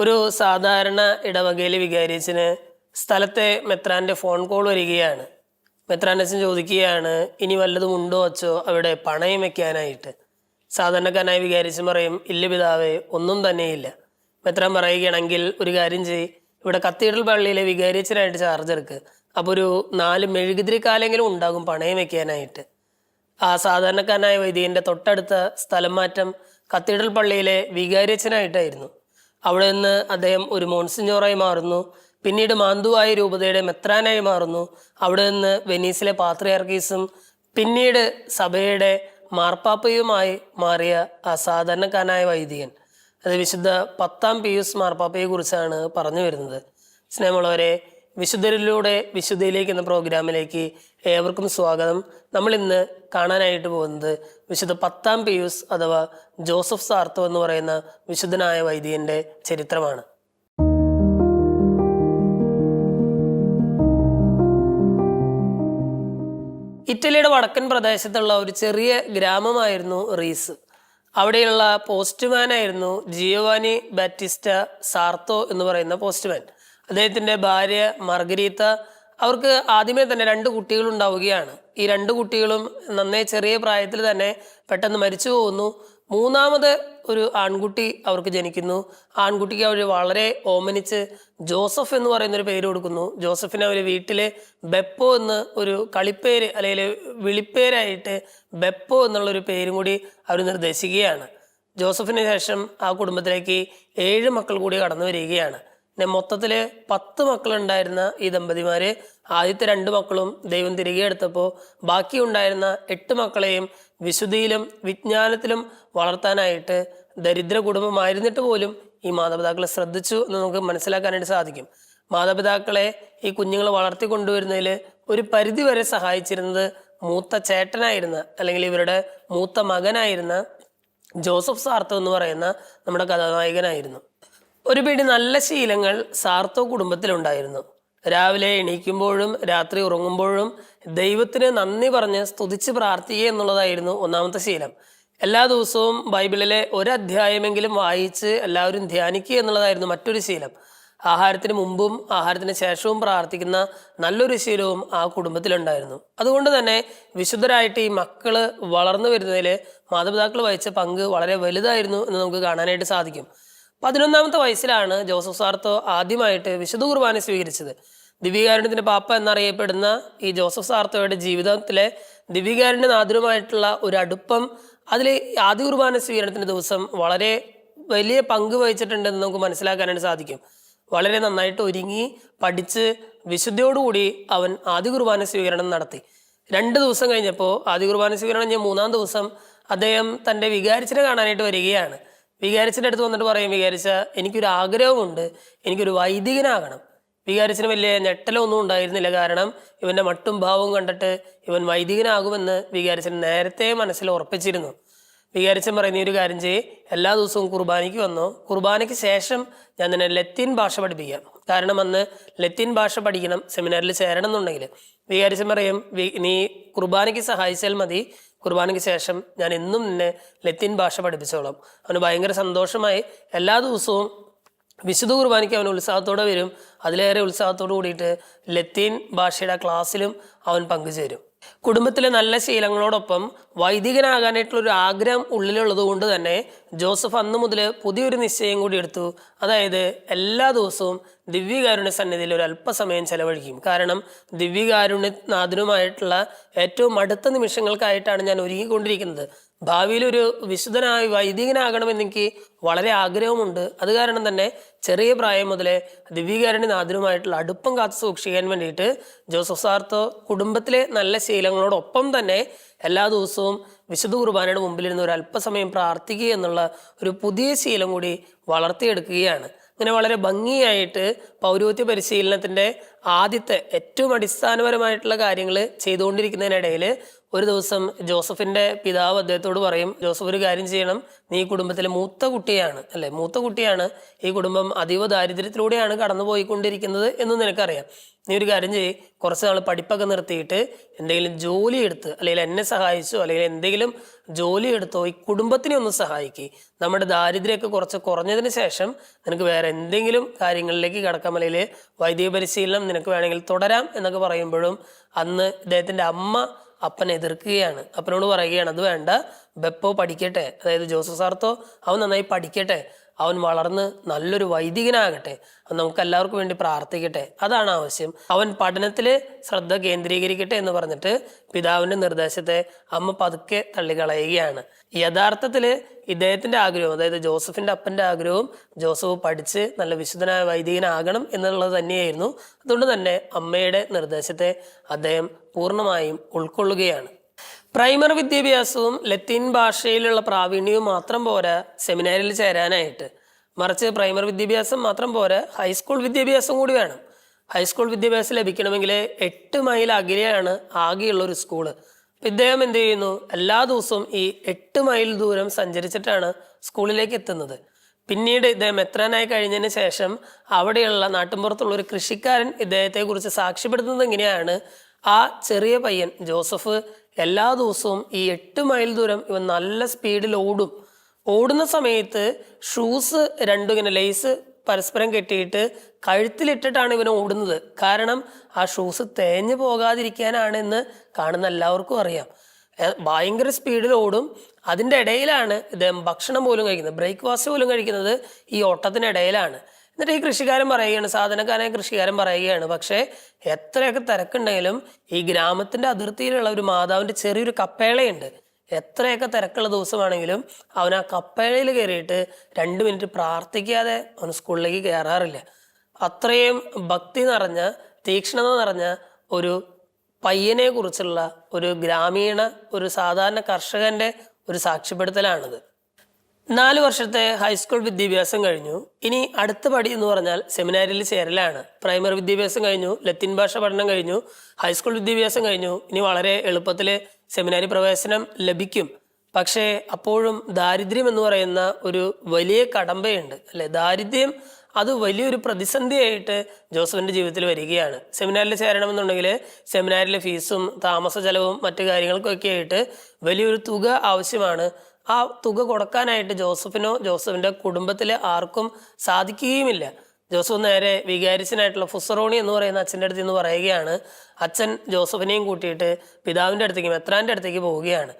ഒരു സാധാരണ ഇടവകയിലെ വികാരിയച്ഛന് സ്ഥലത്തെ മെത്രാൻ്റെ ഫോൺ കോൾ വരികയാണ്. മെത്രാനച്ഛൻ ചോദിക്കുകയാണ്, ഇനി വല്ലതും ഉണ്ടോ അച്ചോ അവിടെ പണയം വെക്കാനായിട്ട്. സാധാരണക്കാരനായ വികാരിയച്ഛൻ പറയും, ഇല്ല പിതാവേ, ഒന്നും തന്നെയില്ല. മെത്രാൻ പറയുകയാണെങ്കിൽ ഒരു കാര്യം ചെയ്യ്, ഇവിടെ കത്തീഡ്രൽ പള്ളിയിലെ വികാരിയച്ഛനായിട്ട് ചാർജ് എടുക്കുക. അപ്പോൾ ഒരു 4 മെഴുകുതിരി കാലെങ്കിലും ഉണ്ടാകും പണയം വെക്കാനായിട്ട്. ആ സാധാരണക്കാരനായ വൈദികൻ്റെ തൊട്ടടുത്ത സ്ഥലം മാറ്റം കത്തീഡ്രൽ പള്ളിയിലെ വികാരിയച്ഛനായിട്ടായിരുന്നു. അവിടെ നിന്ന് അദ്ദേഹം ഒരു മോൺസിഞ്ഞോറായി മാറുന്നു. പിന്നീട് മാന്തുവായ രൂപതയുടെ മെത്രാനായി മാറുന്നു. അവിടെ നിന്ന് വെനീസിലെ പാത്രിയാർക്കീസും പിന്നീട് സഭയുടെ മാർപ്പാപ്പയുമായി മാറിയ ആ സാധാരണക്കാരനായ വൈദികൻ, അത് വിശുദ്ധ 10-ാം പിയൂസ് മാർപ്പാപ്പയെ കുറിച്ചാണ് പറഞ്ഞു വരുന്നത്. സ്നേഹമുള്ളവരെ, വിശുദ്ധരിലൂടെ വിശുദ്ധയിലേക്ക് എന്ന പ്രോഗ്രാമിലേക്ക് ഏവർക്കും സ്വാഗതം. നമ്മൾ ഇന്ന് കാണാനായിട്ട് പോകുന്നത് വിശുദ്ധ 10-ാം പിയൂസ് അഥവാ ജോസഫ് സാർത്തോ എന്ന് പറയുന്ന വിശുദ്ധനായ വൈദികന്റെ ചരിത്രമാണ്. ഇറ്റലിയുടെ വടക്കൻ പ്രദേശത്തുള്ള ഒരു ചെറിയ ഗ്രാമമായിരുന്നു റീസ്. അവിടെയുള്ള പോസ്റ്റ്മാനായിരുന്നു ജിയോവാനി ബാറ്റിസ്റ്റ സാർത്തോ എന്ന് പറയുന്ന പോസ്റ്റ്മാൻ. അദ്ദേഹത്തിൻ്റെ ഭാര്യ മർഗരീത്ത, അവർക്ക് ആദ്യമേ തന്നെ 2 കുട്ടികൾ ഉണ്ടാവുകയാണ്. ഈ 2 കുട്ടികളും നന്നേ ചെറിയ പ്രായത്തിൽ തന്നെ പെട്ടെന്ന് മരിച്ചു പോകുന്നു. 3-ാമത് ഒരു ആൺകുട്ടി അവർക്ക് ജനിക്കുന്നു. ആൺകുട്ടിക്ക് അവർ വളരെ ഓമനിച്ച് ജോസഫ് എന്ന് പറയുന്നൊരു പേര് കൊടുക്കുന്നു. ജോസഫിനെ അവർ വീട്ടിൽ ബെപ്പോ എന്ന് ഒരു കളിപ്പേര് അല്ലെങ്കിൽ വിളിപ്പേരായിട്ട് ബെപ്പോ എന്നുള്ളൊരു പേരും കൂടി അവർ നിർദ്ദേശിക്കുകയാണ്. ജോസഫിന് ശേഷം ആ കുടുംബത്തിലേക്ക് 7 മക്കൾ കൂടി കടന്നു വരികയാണ്. പിന്നെ മൊത്തത്തിൽ 10 മക്കളുണ്ടായിരുന്ന ഈ ദമ്പതിമാര് ആദ്യത്തെ 2 മക്കളും ദൈവം തിരികെ എടുത്തപ്പോൾ ബാക്കി ഉണ്ടായിരുന്ന 8 മക്കളെയും വിശുദ്ധിയിലും വിജ്ഞാനത്തിലും വളർത്താനായിട്ട് ദരിദ്ര കുടുംബമായിരുന്നിട്ട് പോലും ഈ മാതാപിതാക്കളെ ശ്രദ്ധിച്ചു എന്ന് നമുക്ക് മനസ്സിലാക്കാനായിട്ട് സാധിക്കും. മാതാപിതാക്കളെ ഈ കുഞ്ഞുങ്ങൾ വളർത്തിക്കൊണ്ടുവരുന്നതിൽ ഒരു പരിധി വരെ സഹായിച്ചിരുന്നത് മൂത്ത ചേട്ടനായിരുന്ന അല്ലെങ്കിൽ ഇവരുടെ മൂത്ത മകനായിരുന്ന ജോസഫ് സാർത്തോ എന്ന് പറയുന്ന നമ്മുടെ കഥാനായകനായിരുന്നു. ഒരു പിടി നല്ല ശീലങ്ങൾ സാർത്തോ കുടുംബത്തിലുണ്ടായിരുന്നു. രാവിലെ എണീക്കുമ്പോഴും രാത്രി ഉറങ്ങുമ്പോഴും ദൈവത്തിന് നന്ദി പറഞ്ഞ് സ്തുതിച്ച് പ്രാർത്ഥിക്കുക എന്നുള്ളതായിരുന്നു ഒന്നാമത്തെ ശീലം. എല്ലാ ദിവസവും ബൈബിളിലെ ഒരധ്യായമെങ്കിലും വായിച്ച് എല്ലാവരും ധ്യാനിക്കുക എന്നുള്ളതായിരുന്നു മറ്റൊരു ശീലം. ആഹാരത്തിന് മുമ്പും ആഹാരത്തിന് ശേഷവും പ്രാർത്ഥിക്കുന്ന നല്ലൊരു ശീലവും ആ കുടുംബത്തിലുണ്ടായിരുന്നു. അതുകൊണ്ട് തന്നെ വിശുദ്ധരായിട്ട് ഈ മക്കള് വളർന്നു വരുന്നതിൽ മാതാപിതാക്കൾ വഹിച്ച പങ്ക് വളരെ വലുതായിരുന്നു എന്ന് നമുക്ക് കാണാനായിട്ട് സാധിക്കും. 11-ാമത്തെ വയസ്സിലാണ് ജോസഫ് സാർത്തോ ആദ്യമായിട്ട് വിശുദ്ധ കുർബാന സ്വീകരിച്ചത്. ദിവ്യകാരുണ്യത്തിന്റെ പാപ്പ എന്നറിയപ്പെടുന്ന ഈ ജോസഫ് സാർത്തോയുടെ ജീവിതത്തിലെ ദിവ്യകാരുണ്യനാഥനുമായിട്ടുള്ള ഒരു അടുപ്പം അതിൽ ആദ്യ കുർബാന സ്വീകരണത്തിന്റെ ദിവസം വളരെ വലിയ പങ്ക് വഹിച്ചിട്ടുണ്ടെന്ന് നമുക്ക് മനസ്സിലാക്കാനായിട്ട് സാധിക്കും. വളരെ നന്നായിട്ട് ഒരുങ്ങി പഠിച്ച് വിശുദ്ധിയോടുകൂടി അവൻ ആദ്യ കുർബാന സ്വീകരണം നടത്തി. 2 ദിവസം കഴിഞ്ഞപ്പോൾ ആദ്യ കുർബാന സ്വീകരണം കഴിഞ്ഞ 3-ാം ദിവസം അദ്ദേഹം തൻ്റെ വികാരിച്ചനെ കാണാനായിട്ട് വരികയാണ്. വികാരിച്ചൻ്റെ അടുത്ത് വന്നിട്ട് പറയും, വികാരിച്ച, എനിക്കൊരു ആഗ്രഹമുണ്ട്, എനിക്കൊരു വൈദികനാകണം. വികാരിച്ചന് വലിയ ഞെട്ടലൊന്നും ഉണ്ടായിരുന്നില്ല. കാരണം ഇവൻ്റെ മട്ടും ഭാവവും കണ്ടിട്ട് ഇവൻ വൈദികനാകുമെന്ന് വികാരിച്ചൻ നേരത്തെ മനസ്സിൽ ഉറപ്പിച്ചിരുന്നു. വികാരിച്ചൻ പറയുന്ന ഒരു കാര്യം ചെയ്യ്, എല്ലാ ദിവസവും കുർബാനയ്ക്ക് വന്നോ, കുർബാനയ്ക്ക് ശേഷം ഞാൻ നിന്നെ ലത്തീൻ ഭാഷ പഠിപ്പിക്കാം. കാരണം അന്ന് ലത്തീൻ ഭാഷ പഠിക്കണം, സെമിനാറിൽ ചേരണം എന്നുണ്ടെങ്കിൽ. വികാരിച്ചൻ പറയും, നീ കുർബാനയ്ക്ക് സഹായിച്ചാൽ മതി, കുർബാനയ്ക്ക് ശേഷം ഞാൻ എന്നും നിന്നെ ലത്തീൻ ഭാഷ പഠിപ്പിച്ചോളാം. അവന് ഭയങ്കര സന്തോഷമായി. എല്ലാ ദിവസവും വിശുദ്ധ കുർബാനയ്ക്ക് അവൻ ഉത്സാഹത്തോടെ വരും. അതിലേറെ ഉത്സാഹത്തോടു കൂടിയിട്ട് ലത്തീൻ ഭാഷയുടെ ക്ലാസ്സിലും അവൻ പങ്കുചേരും. കുടുംബത്തിലെ നല്ല ശീലങ്ങളോടൊപ്പം വൈദികനാകാനായിട്ടുള്ളൊരു ആഗ്രഹം ഉള്ളിലുള്ളത് കൊണ്ട് തന്നെ ജോസഫ് അന്ന് മുതൽ പുതിയൊരു നിശ്ചയം കൂടി എടുത്തു. അതായത് എല്ലാ ദിവസവും ദിവ്യകാരുണ്യ സന്നിധിയിൽ ഒരു അല്പസമയം ചെലവഴിക്കും. കാരണം ദിവ്യകാരുണ്യനാഥനുമായിട്ടുള്ള ഏറ്റവും അടുത്ത നിമിഷങ്ങൾക്കായിട്ടാണ് ഞാൻ ഒരുങ്ങിക്കൊണ്ടിരിക്കുന്നത്. ഭാവിയിൽ ഒരു വിശുദ്ധനായി വൈദികനാകണമെന്ന് എനിക്ക് വളരെ ആഗ്രഹമുണ്ട്. അത് കാരണം തന്നെ ചെറിയ പ്രായം മുതലേ ദിവ്യകാരുണ്യനാഥനുമായിട്ടുള്ള അടുപ്പം കാത്തു സൂക്ഷിക്കാൻ വേണ്ടിയിട്ട് ജോസഫ് സാർത്തോ കുടുംബത്തിലെ നല്ല ശീലങ്ങളോടൊപ്പം തന്നെ എല്ലാ ദിവസവും വിശുദ്ധ കുർബാനയുടെ മുമ്പിലിരുന്ന് ഒരു അല്പസമയം പ്രാർത്ഥിക്കുക എന്നുള്ള ഒരു പുതിയ ശീലം കൂടി വളർത്തിയെടുക്കുകയാണ്. അങ്ങനെ വളരെ ഭംഗിയായിട്ട് പൗരോഹിത്യ പരിശീലനത്തിൻ്റെ ആദ്യത്തെ ഏറ്റവും അടിസ്ഥാനപരമായിട്ടുള്ള കാര്യങ്ങൾ ചെയ്തുകൊണ്ടിരിക്കുന്നതിനിടയിൽ ഒരു ദിവസം ജോസഫിന്റെ പിതാവ് അദ്ദേഹത്തോട് പറയും, ജോസഫ് ഒരു കാര്യം ചെയ്യണം, നീ ഈ കുടുംബത്തിലെ മൂത്ത കുട്ടിയാണ് അല്ലെ, മൂത്ത കുട്ടിയാണ്, ഈ കുടുംബം അതീവ ദാരിദ്ര്യത്തിലൂടെയാണ് കടന്നു പോയിക്കൊണ്ടിരിക്കുന്നത് എന്ന് നിനക്കറിയാം. നീ ഒരു കാര്യം ചെയ്യ്, കുറച്ച് നാൾ പഠിപ്പൊക്കെ നിർത്തിയിട്ട് എന്തെങ്കിലും ജോലി എടുത്ത്, അല്ലെങ്കിൽ എന്നെ സഹായിച്ചോ അല്ലെങ്കിൽ എന്തെങ്കിലും ജോലി എടുത്തോ ഈ കുടുംബത്തിനെ ഒന്ന് സഹായിക്കുക. നമ്മുടെ ദാരിദ്ര്യമൊക്കെ കുറച്ച് കുറഞ്ഞതിന് ശേഷം നിനക്ക് വേറെ എന്തെങ്കിലും കാര്യങ്ങളിലേക്ക് കടക്കാം, അല്ലെങ്കിൽ വൈദിക പരിശീലനം നിനക്ക് വേണമെങ്കിൽ തുടരാം എന്നൊക്കെ പറയുമ്പോഴും അന്ന് ഇദ്ദേഹത്തിന്റെ അമ്മ അപ്പനെ എതിർക്കുകയാണ്. അപ്പനോട് പറയുകയാണ്, അത് വേണ്ട, ബെപ്പോ പഠിക്കട്ടെ, അതായത് ജോസഫ് സാർത്തോ അവൻ നന്നായി പഠിക്കട്ടെ, അവൻ വളർന്ന് നല്ലൊരു വൈദികനാകട്ടെ, നമുക്ക് എല്ലാവർക്കും വേണ്ടി പ്രാർത്ഥിക്കട്ടെ, അതാണ് ആവശ്യം, അവൻ പഠനത്തിൽ ശ്രദ്ധ കേന്ദ്രീകരിക്കട്ടെ എന്ന് പറഞ്ഞിട്ട് പിതാവിന്റെ നിർദ്ദേശത്തെ അമ്മ പതുക്കെ തള്ളിക്കളയുകയാണ്. യഥാർത്ഥത്തിൽ ഇദ്ദേഹത്തിന്റെ ആഗ്രഹവും, അതായത് ജോസഫിന്റെ അപ്പന്റെ ആഗ്രഹവും ജോസഫ് പഠിച്ച് നല്ല വിശുദ്ധനായ വൈദികനാകണം എന്നുള്ളത് തന്നെയായിരുന്നു. അതുകൊണ്ട് തന്നെ അമ്മയുടെ നിർദ്ദേശത്തെ അദ്ദേഹം പൂർണ്ണമായും ഉൾക്കൊള്ളുകയാണ്. പ്രൈമറി വിദ്യാഭ്യാസവും ലത്തീൻ ഭാഷയിലുള്ള പ്രാവീണ്യവും മാത്രം പോരാ സെമിനാരിൽ ചേരാനായിട്ട്, മറിച്ച് പ്രൈമറി വിദ്യാഭ്യാസം മാത്രം പോരാ ഹൈസ്കൂൾ വിദ്യാഭ്യാസം കൂടി വേണം. ഹൈസ്കൂൾ വിദ്യാഭ്യാസം ലഭിക്കണമെങ്കിൽ 8 മൈൽ അകലെയാണ് ആകെയുള്ള ഒരു സ്കൂള്. ഇദ്ദേഹം എന്ത് ചെയ്യുന്നു, എല്ലാ ദിവസവും ഈ 8 മൈൽ ദൂരം സഞ്ചരിച്ചിട്ടാണ് സ്കൂളിലേക്ക് എത്തുന്നത്. പിന്നീട് ഇദ്ദേഹം മെത്രാനായി കഴിഞ്ഞതിന് ശേഷം അവിടെയുള്ള നാട്ടിൻപുറത്തുള്ള ഒരു കൃഷിക്കാരൻ ഇദ്ദേഹത്തെ കുറിച്ച് സാക്ഷ്യപ്പെടുത്തുന്നത് എങ്ങനെയാണ്, ആ ചെറിയ പയ്യൻ ജോസഫ് എല്ലാ ദിവസവും ഈ 8 മൈൽ ദൂരം ഇവൻ നല്ല സ്പീഡിൽ ഓടുന്ന സമയത്ത് ഷൂസ് രണ്ടും ഇങ്ങനെ ലേസ് പരസ്പരം കെട്ടിയിട്ട് കഴുത്തിലിട്ടിട്ടാണ് ഇവൻ ഓടുന്നത്. കാരണം ആ ഷൂസ് തേഞ്ഞു പോകാതിരിക്കാനാണെന്ന് കാണുന്ന എല്ലാവർക്കും അറിയാം. ഭയങ്കര സ്പീഡിൽ ഓടും. അതിൻ്റെ ഇടയിലാണ് ഇദ്ദേഹം ഭക്ഷണം പോലും കഴിക്കുന്നത്, ബ്രേക്ക്ഫാസ്റ്റ് പോലും കഴിക്കുന്നത് ഈ ഓട്ടത്തിനിടയിലാണ്. എന്നിട്ട് ഈ കൃഷിക്കാരൻ പറയുകയാണ്, സാധനക്കാരനായ കൃഷിക്കാരൻ പറയുകയാണ്, പക്ഷേ എത്രയൊക്കെ തിരക്കുണ്ടെങ്കിലും ഈ ഗ്രാമത്തിന്റെ അതിർത്തിയിലുള്ള ഒരു മാതാവിന്റെ ചെറിയൊരു കപ്പേളയുണ്ട്. എത്രയൊക്കെ തിരക്കുള്ള ദിവസമാണെങ്കിലും അവൻ ആ കപ്പേളയിൽ കയറിയിട്ട് 2 മിനിറ്റ് പ്രാർത്ഥിക്കാതെ അവൻ സ്കൂളിലേക്ക് കയറാറില്ല. അത്രയും ഭക്തി നിറഞ്ഞ, തീക്ഷ്ണത നിറഞ്ഞ ഒരു പയ്യനെ കുറിച്ചുള്ള ഒരു ഗ്രാമീണ, ഒരു സാധാരണ കർഷകന്റെ ഒരു സാക്ഷ്യപ്പെടുത്തലാണിത്. 4 വർഷത്തെ ഹൈസ്കൂൾ വിദ്യാഭ്യാസം കഴിഞ്ഞു. ഇനി അടുത്ത പടി എന്ന് പറഞ്ഞാൽ സെമിനാരിയിൽ ചേരലാണ്. പ്രൈമറി വിദ്യാഭ്യാസം കഴിഞ്ഞു, ലത്തീൻ ഭാഷ പഠനം കഴിഞ്ഞു, ഹൈസ്കൂൾ വിദ്യാഭ്യാസം കഴിഞ്ഞു. ഇനി വളരെ എളുപ്പത്തിൽ സെമിനാരി പ്രവേശനം ലഭിക്കും. പക്ഷേ അപ്പോഴും ദാരിദ്ര്യം എന്ന് പറയുന്ന ഒരു വലിയ കടമ്പയുണ്ട് അല്ലെ. ദാരിദ്ര്യം അത് വലിയൊരു പ്രതിസന്ധിയായിട്ട് ജോസഫിന്റെ ജീവിതത്തിൽ വരികയാണ്. സെമിനാരിൽ ചേരണമെന്നുണ്ടെങ്കിൽ സെമിനാരിലെ ഫീസും താമസ ചെലവും മറ്റു കാര്യങ്ങൾക്കൊക്കെ ആയിട്ട് വലിയൊരു തുക ആവശ്യമാണ്. ആ തുക കൊടുക്കാനായിട്ട് ജോസഫിനോ ജോസഫിന്റെ കുടുംബത്തിലെ ആർക്കും സാധിക്കുകയുമില്ല. ജോസഫ് നേരെ വികാരിച്ചനായിട്ടുള്ള ഫുസറോണി എന്ന് പറയുന്ന അച്ഛൻ്റെ അടുത്ത് നിന്ന് പറയുകയാണ്. അച്ഛൻ ജോസഫിനെയും കൂട്ടിയിട്ട് പിതാവിൻ്റെ അടുത്തേക്ക്, മെത്രാന്റെ അടുത്തേക്ക് പോവുകയാണ്.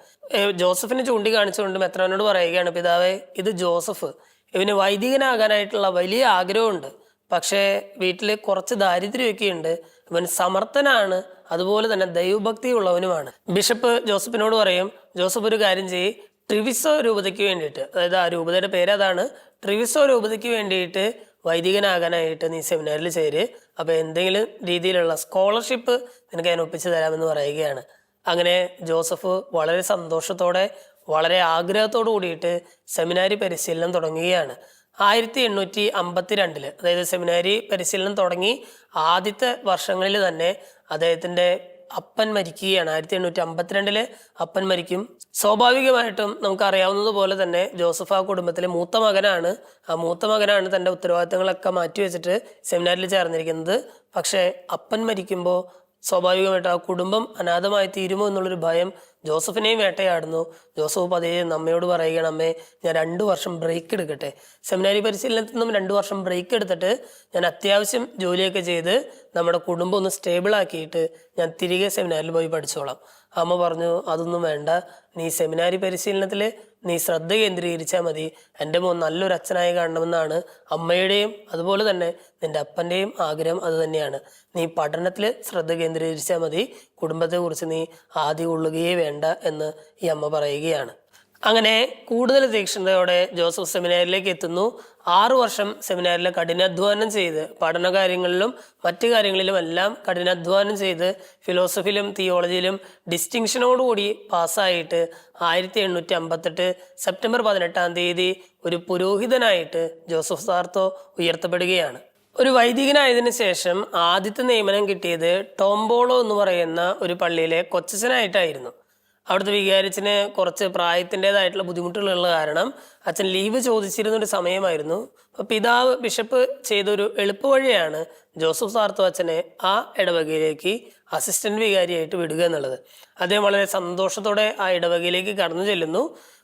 ജോസഫിനെ ചൂണ്ടിക്കാണിച്ചുകൊണ്ട് മെത്രാനോട് പറയുകയാണ്, പിതാവേ, ഇത് ജോസഫ്, ഇവന് വൈദികനാകാനായിട്ടുള്ള വലിയ ആഗ്രഹമുണ്ട്, പക്ഷേ വീട്ടിൽ കുറച്ച് ദാരിദ്ര്യമൊക്കെ ഉണ്ട്, ഇവൻ സമർത്ഥനാണ്, അതുപോലെ തന്നെ ദൈവഭക്തി ഉള്ളവനുമാണ്. ബിഷപ്പ് ജോസഫിനോട് പറയും, ജോസഫ് ഒരു കാര്യം ചെയ്യ്, ട്രിവിസോ രൂപതയ്ക്ക് വേണ്ടിയിട്ട്, അതായത് ആ രൂപതയുടെ പേര് അതാണ്, ട്രിവിസോ രൂപതയ്ക്ക് വേണ്ടിയിട്ട് വൈദികനാകാനായിട്ട് നീ സെമിനാരിൽ ചേര്, അപ്പോൾ എന്തെങ്കിലും രീതിയിലുള്ള സ്കോളർഷിപ്പ് നിനക്ക് ഞാൻ ഒപ്പിച്ചു തരാമെന്ന് പറയുകയാണ്. അങ്ങനെ ജോസഫ് വളരെ സന്തോഷത്തോടെ, വളരെ ആഗ്രഹത്തോടു കൂടിയിട്ട് സെമിനാരി പരിശീലനം തുടങ്ങുകയാണ്. 1852, അതായത് സെമിനാരി പരിശീലനം തുടങ്ങി ആദ്യത്തെ വർഷങ്ങളിൽ തന്നെ അദ്ദേഹത്തിന്റെ അപ്പൻ മരിക്കുകയാണ്. 1852 അപ്പൻ മരിക്കും. സ്വാഭാവികമായിട്ടും നമുക്കറിയാവുന്നതുപോലെ തന്നെ ജോസഫ് ആ കുടുംബത്തിലെ മൂത്ത മകനാണ്. ആ മൂത്ത മകനാണ് തൻ്റെ ഉത്തരവാദിത്തങ്ങളൊക്കെ മാറ്റിവെച്ചിട്ട് സെമിനാരിൽ ചേർന്നിരിക്കുന്നത്. പക്ഷേ അപ്പൻ മരിക്കുമ്പോൾ സ്വാഭാവികമായിട്ട് ആ കുടുംബം അനാഥമായി തീരുമോ എന്നുള്ളൊരു ഭയം ജോസഫിനെയും വേട്ടയാടുന്നു. ജോസഫ് പതിയെ അമ്മയോട് പറയുകയാണ്, അമ്മേ, ഞാൻ 2 വർഷം ബ്രേക്ക് എടുക്കട്ടെ, സെമിനാരി പരിശീലനത്തിൽ നിന്നും 2 വർഷം ബ്രേക്ക് എടുത്തിട്ട് ഞാൻ അത്യാവശ്യം ജോലിയൊക്കെ ചെയ്ത് നമ്മുടെ കുടുംബം ഒന്ന് സ്റ്റേബിൾ ആക്കിയിട്ട് ഞാൻ തിരികെ സെമിനാരിൽ പോയി പഠിച്ചോളാം. അമ്മ പറഞ്ഞു, അതൊന്നും വേണ്ട, നീ സെമിനാരി പരിശീലനത്തിൽ നീ ശ്രദ്ധ കേന്ദ്രീകരിച്ചാൽ മതി, എൻ്റെ മോൻ നല്ലൊരു അച്ഛനായി കാണണമെന്നാണ് അമ്മയുടെയും അതുപോലെ തന്നെ നിൻ്റെ അപ്പൻ്റെയും ആഗ്രഹം. അത് തന്നെയാണ്, നീ പഠനത്തിൽ ശ്രദ്ധ കേന്ദ്രീകരിച്ചാൽ മതി, കുടുംബത്തെക്കുറിച്ച് നീ ആദ്യം കൊള്ളുകയേ വേണ്ട എന്ന് ഈ അമ്മ പറയുകയാണ്. അങ്ങനെ കൂടുതൽ തീക്ഷ്ണതയോടെ ജോസഫ് സെമിനാരിലേക്ക് എത്തുന്നു. 6 വർഷം സെമിനാരിൽ കഠിനാധ്വാനം ചെയ്ത് പഠനകാര്യങ്ങളിലും മറ്റു കാര്യങ്ങളിലും എല്ലാം കഠിനാധ്വാനം ചെയ്ത് ഫിലോസഫിയിലും തിയോളജിയിലും ഡിസ്റ്റിങ്ഷനോടുകൂടി പാസ്സായിട്ട് 1858 സെപ്റ്റംബർ 18 ഒരു പുരോഹിതനായിട്ട് ജോസഫ് സാർത്തോ ഉയർത്തപ്പെടുകയാണ്. ഒരു വൈദികനായതിനു ശേഷം ആദ്യത്തെ നിയമനം കിട്ടിയത് ടോംബോളോ എന്ന് പറയുന്ന ഒരു പള്ളിയിലെ കൊച്ചച്ഛനായിട്ടായിരുന്നു. അവിടുത്തെ വികാരിച്ചിന് കുറച്ച് പ്രായത്തിൻ്റെതായിട്ടുള്ള ബുദ്ധിമുട്ടുകളുള്ള കാരണം അച്ഛൻ ലീവ് ചോദിച്ചിരുന്നൊരു സമയമായിരുന്നു. അപ്പോൾ പിതാവ് ബിഷപ്പ് ചെയ്തൊരു എളുപ്പവഴിയാണ് ജോസഫ് സാർത്തോ അച്ഛനെ ആ ഇടവകയിലേക്ക് അസിസ്റ്റന്റ് വികാരിയായിട്ട് വിടുക എന്നുള്ളത്. അദ്ദേഹം വളരെ സന്തോഷത്തോടെ ആ ഇടവകയിലേക്ക് കടന്നു ചെല്ലുന്നു.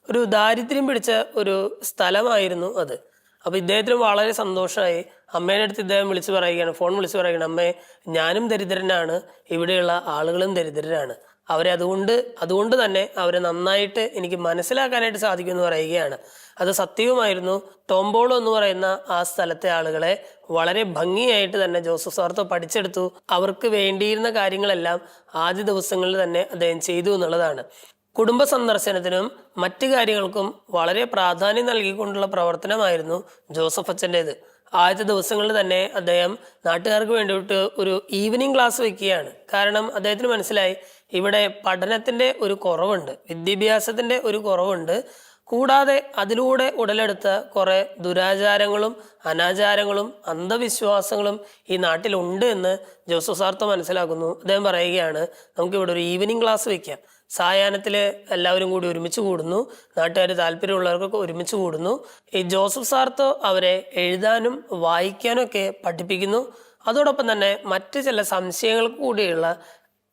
ഒരു ദാരിദ്ര്യം പിടിച്ച ഒരു സ്ഥലമായിരുന്നു അത്. അപ്പോൾ ഇദ്ദേഹത്തിന് വളരെ സന്തോഷമായി. അമ്മയുടെ അടുത്ത് ഇദ്ദേഹം ഫോൺ വിളിച്ച് പറയുകയാണ്, അമ്മേ, ഞാനും ദരിദ്രനാണ്, ഇവിടെയുള്ള ആളുകളും ദരിദ്രരാണ്, അവരെ അതുകൊണ്ട് തന്നെ അവരെ നന്നായിട്ട് എനിക്ക് മനസ്സിലാക്കാനായിട്ട് സാധിക്കുമെന്ന് പറയുകയാണ്. അത് സത്യവുമായിരുന്നു. ടോംബോളോ എന്ന് പറയുന്ന ആ സ്ഥലത്തെ ആളുകളെ വളരെ ഭംഗിയായിട്ട് തന്നെ ജോസഫ് സാർത്തോ പഠിച്ചെടുത്തു. അവർക്ക് വേണ്ടിയിരുന്ന കാര്യങ്ങളെല്ലാം ആദ്യ ദിവസങ്ങളിൽ തന്നെ അദ്ദേഹം ചെയ്തു എന്നുള്ളതാണ്. കുടുംബ സന്ദർശനത്തിനും മറ്റു കാര്യങ്ങൾക്കും വളരെ പ്രാധാന്യം നൽകിക്കൊണ്ടുള്ള പ്രവർത്തനമായിരുന്നു ജോസഫ് അച്ഛൻ്റേത്. ആദ്യത്തെ ദിവസങ്ങളിൽ തന്നെ അദ്ദേഹം നാട്ടുകാർക്ക് വേണ്ടിയിട്ട് ഒരു ഈവനിങ് ക്ലാസ് വയ്ക്കുകയാണ്. കാരണം അദ്ദേഹത്തിന് മനസ്സിലായി ഇവിടെ പഠനത്തിൻ്റെ ഒരു കുറവുണ്ട്, വിദ്യാഭ്യാസത്തിൻ്റെ ഒരു കുറവുണ്ട്. കൂടാതെ അതിലൂടെ ഉടലെടുത്ത കുറേ ദുരാചാരങ്ങളും അനാചാരങ്ങളും അന്ധവിശ്വാസങ്ങളും ഈ നാട്ടിലുണ്ട് എന്ന് ജോസഫ് സാർത്തോ മനസ്സിലാക്കുന്നു. അദ്ദേഹം പറയുകയാണ്, നമുക്കിവിടെ ഒരു ഈവനിങ് ക്ലാസ് വയ്ക്കാം. സായാഹ്നത്തിൽ എല്ലാവരും കൂടി ഒരുമിച്ച് കൂടുന്നു, നാട്ടുകാർ താല്പര്യമുള്ളവർക്കൊക്കെ ഒരുമിച്ച് കൂടുന്നു. ഈ ജോസഫ് സാർത്തോ അവരെ എഴുതാനും വായിക്കാനും ഒക്കെ പഠിപ്പിക്കുന്നു. അതോടൊപ്പം തന്നെ മറ്റ് ചില സംശയങ്ങൾക്ക് കൂടിയുള്ള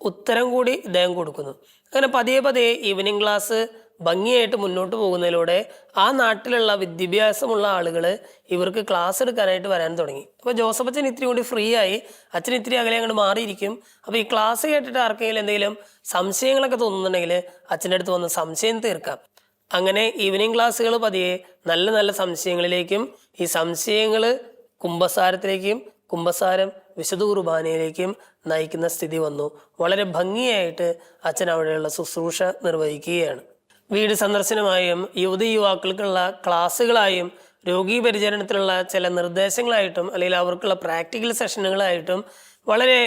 ഉത്തരം കൂടി ഇദ്ദേഹം കൊടുക്കുന്നു. അങ്ങനെ പതിയെ പതിയെ ഈവനിങ് ക്ലാസ് ഭംഗിയായിട്ട് മുന്നോട്ട് പോകുന്നതിലൂടെ ആ നാട്ടിലുള്ള വിദ്യാഭ്യാസമുള്ള ആളുകൾ ഇവർക്ക് ക്ലാസ് എടുക്കാനായിട്ട് വരാൻ തുടങ്ങി. അപ്പോൾ ജോസഫ് അച്ഛൻ ഇത്തിരി കൂടി ഫ്രീ ആയി, അച്ഛൻ ഇത്തിരി അകലെ അങ്ങോട്ട് മാറിയിരിക്കും. അപ്പോൾ ഈ ക്ലാസ് കേട്ടിട്ട് ആർക്കെങ്കിലും എന്തെങ്കിലും സംശയങ്ങളൊക്കെ തോന്നുന്നുണ്ടെങ്കിൽ അച്ഛൻ്റെ അടുത്ത് വന്ന് സംശയം തീർക്കാം. അങ്ങനെ ഈവനിങ് ക്ലാസ്സുകൾ പതിയെ നല്ല നല്ല സംശയങ്ങളിലേക്കും ഈ സംശയങ്ങൾ കുമ്പസാരത്തിലേക്കും കുമ്പസാരം വിശുദ്ധ കുർബാനയിലേക്കും നയിക്കുന്ന സ്ഥിതി വന്നു. വളരെ ഭംഗിയായിട്ട് അച്ഛൻ അവിടെയുള്ള ശുശ്രൂഷ നിർവഹിക്കുകയാണ്. വീട് സന്ദർശനമായും യുവതീ-യുവാക്കൾക്കുള്ള ക്ലാസ്സുകളായും രോഗീ പരിചരണത്തിലുള്ള ചില നിർദ്ദേശങ്ങളായിട്ടും അല്ലെങ്കിൽ അവർക്കുള്ള പ്രാക്ടിക്കൽ സെഷനുകളായിട്ടും വളരെ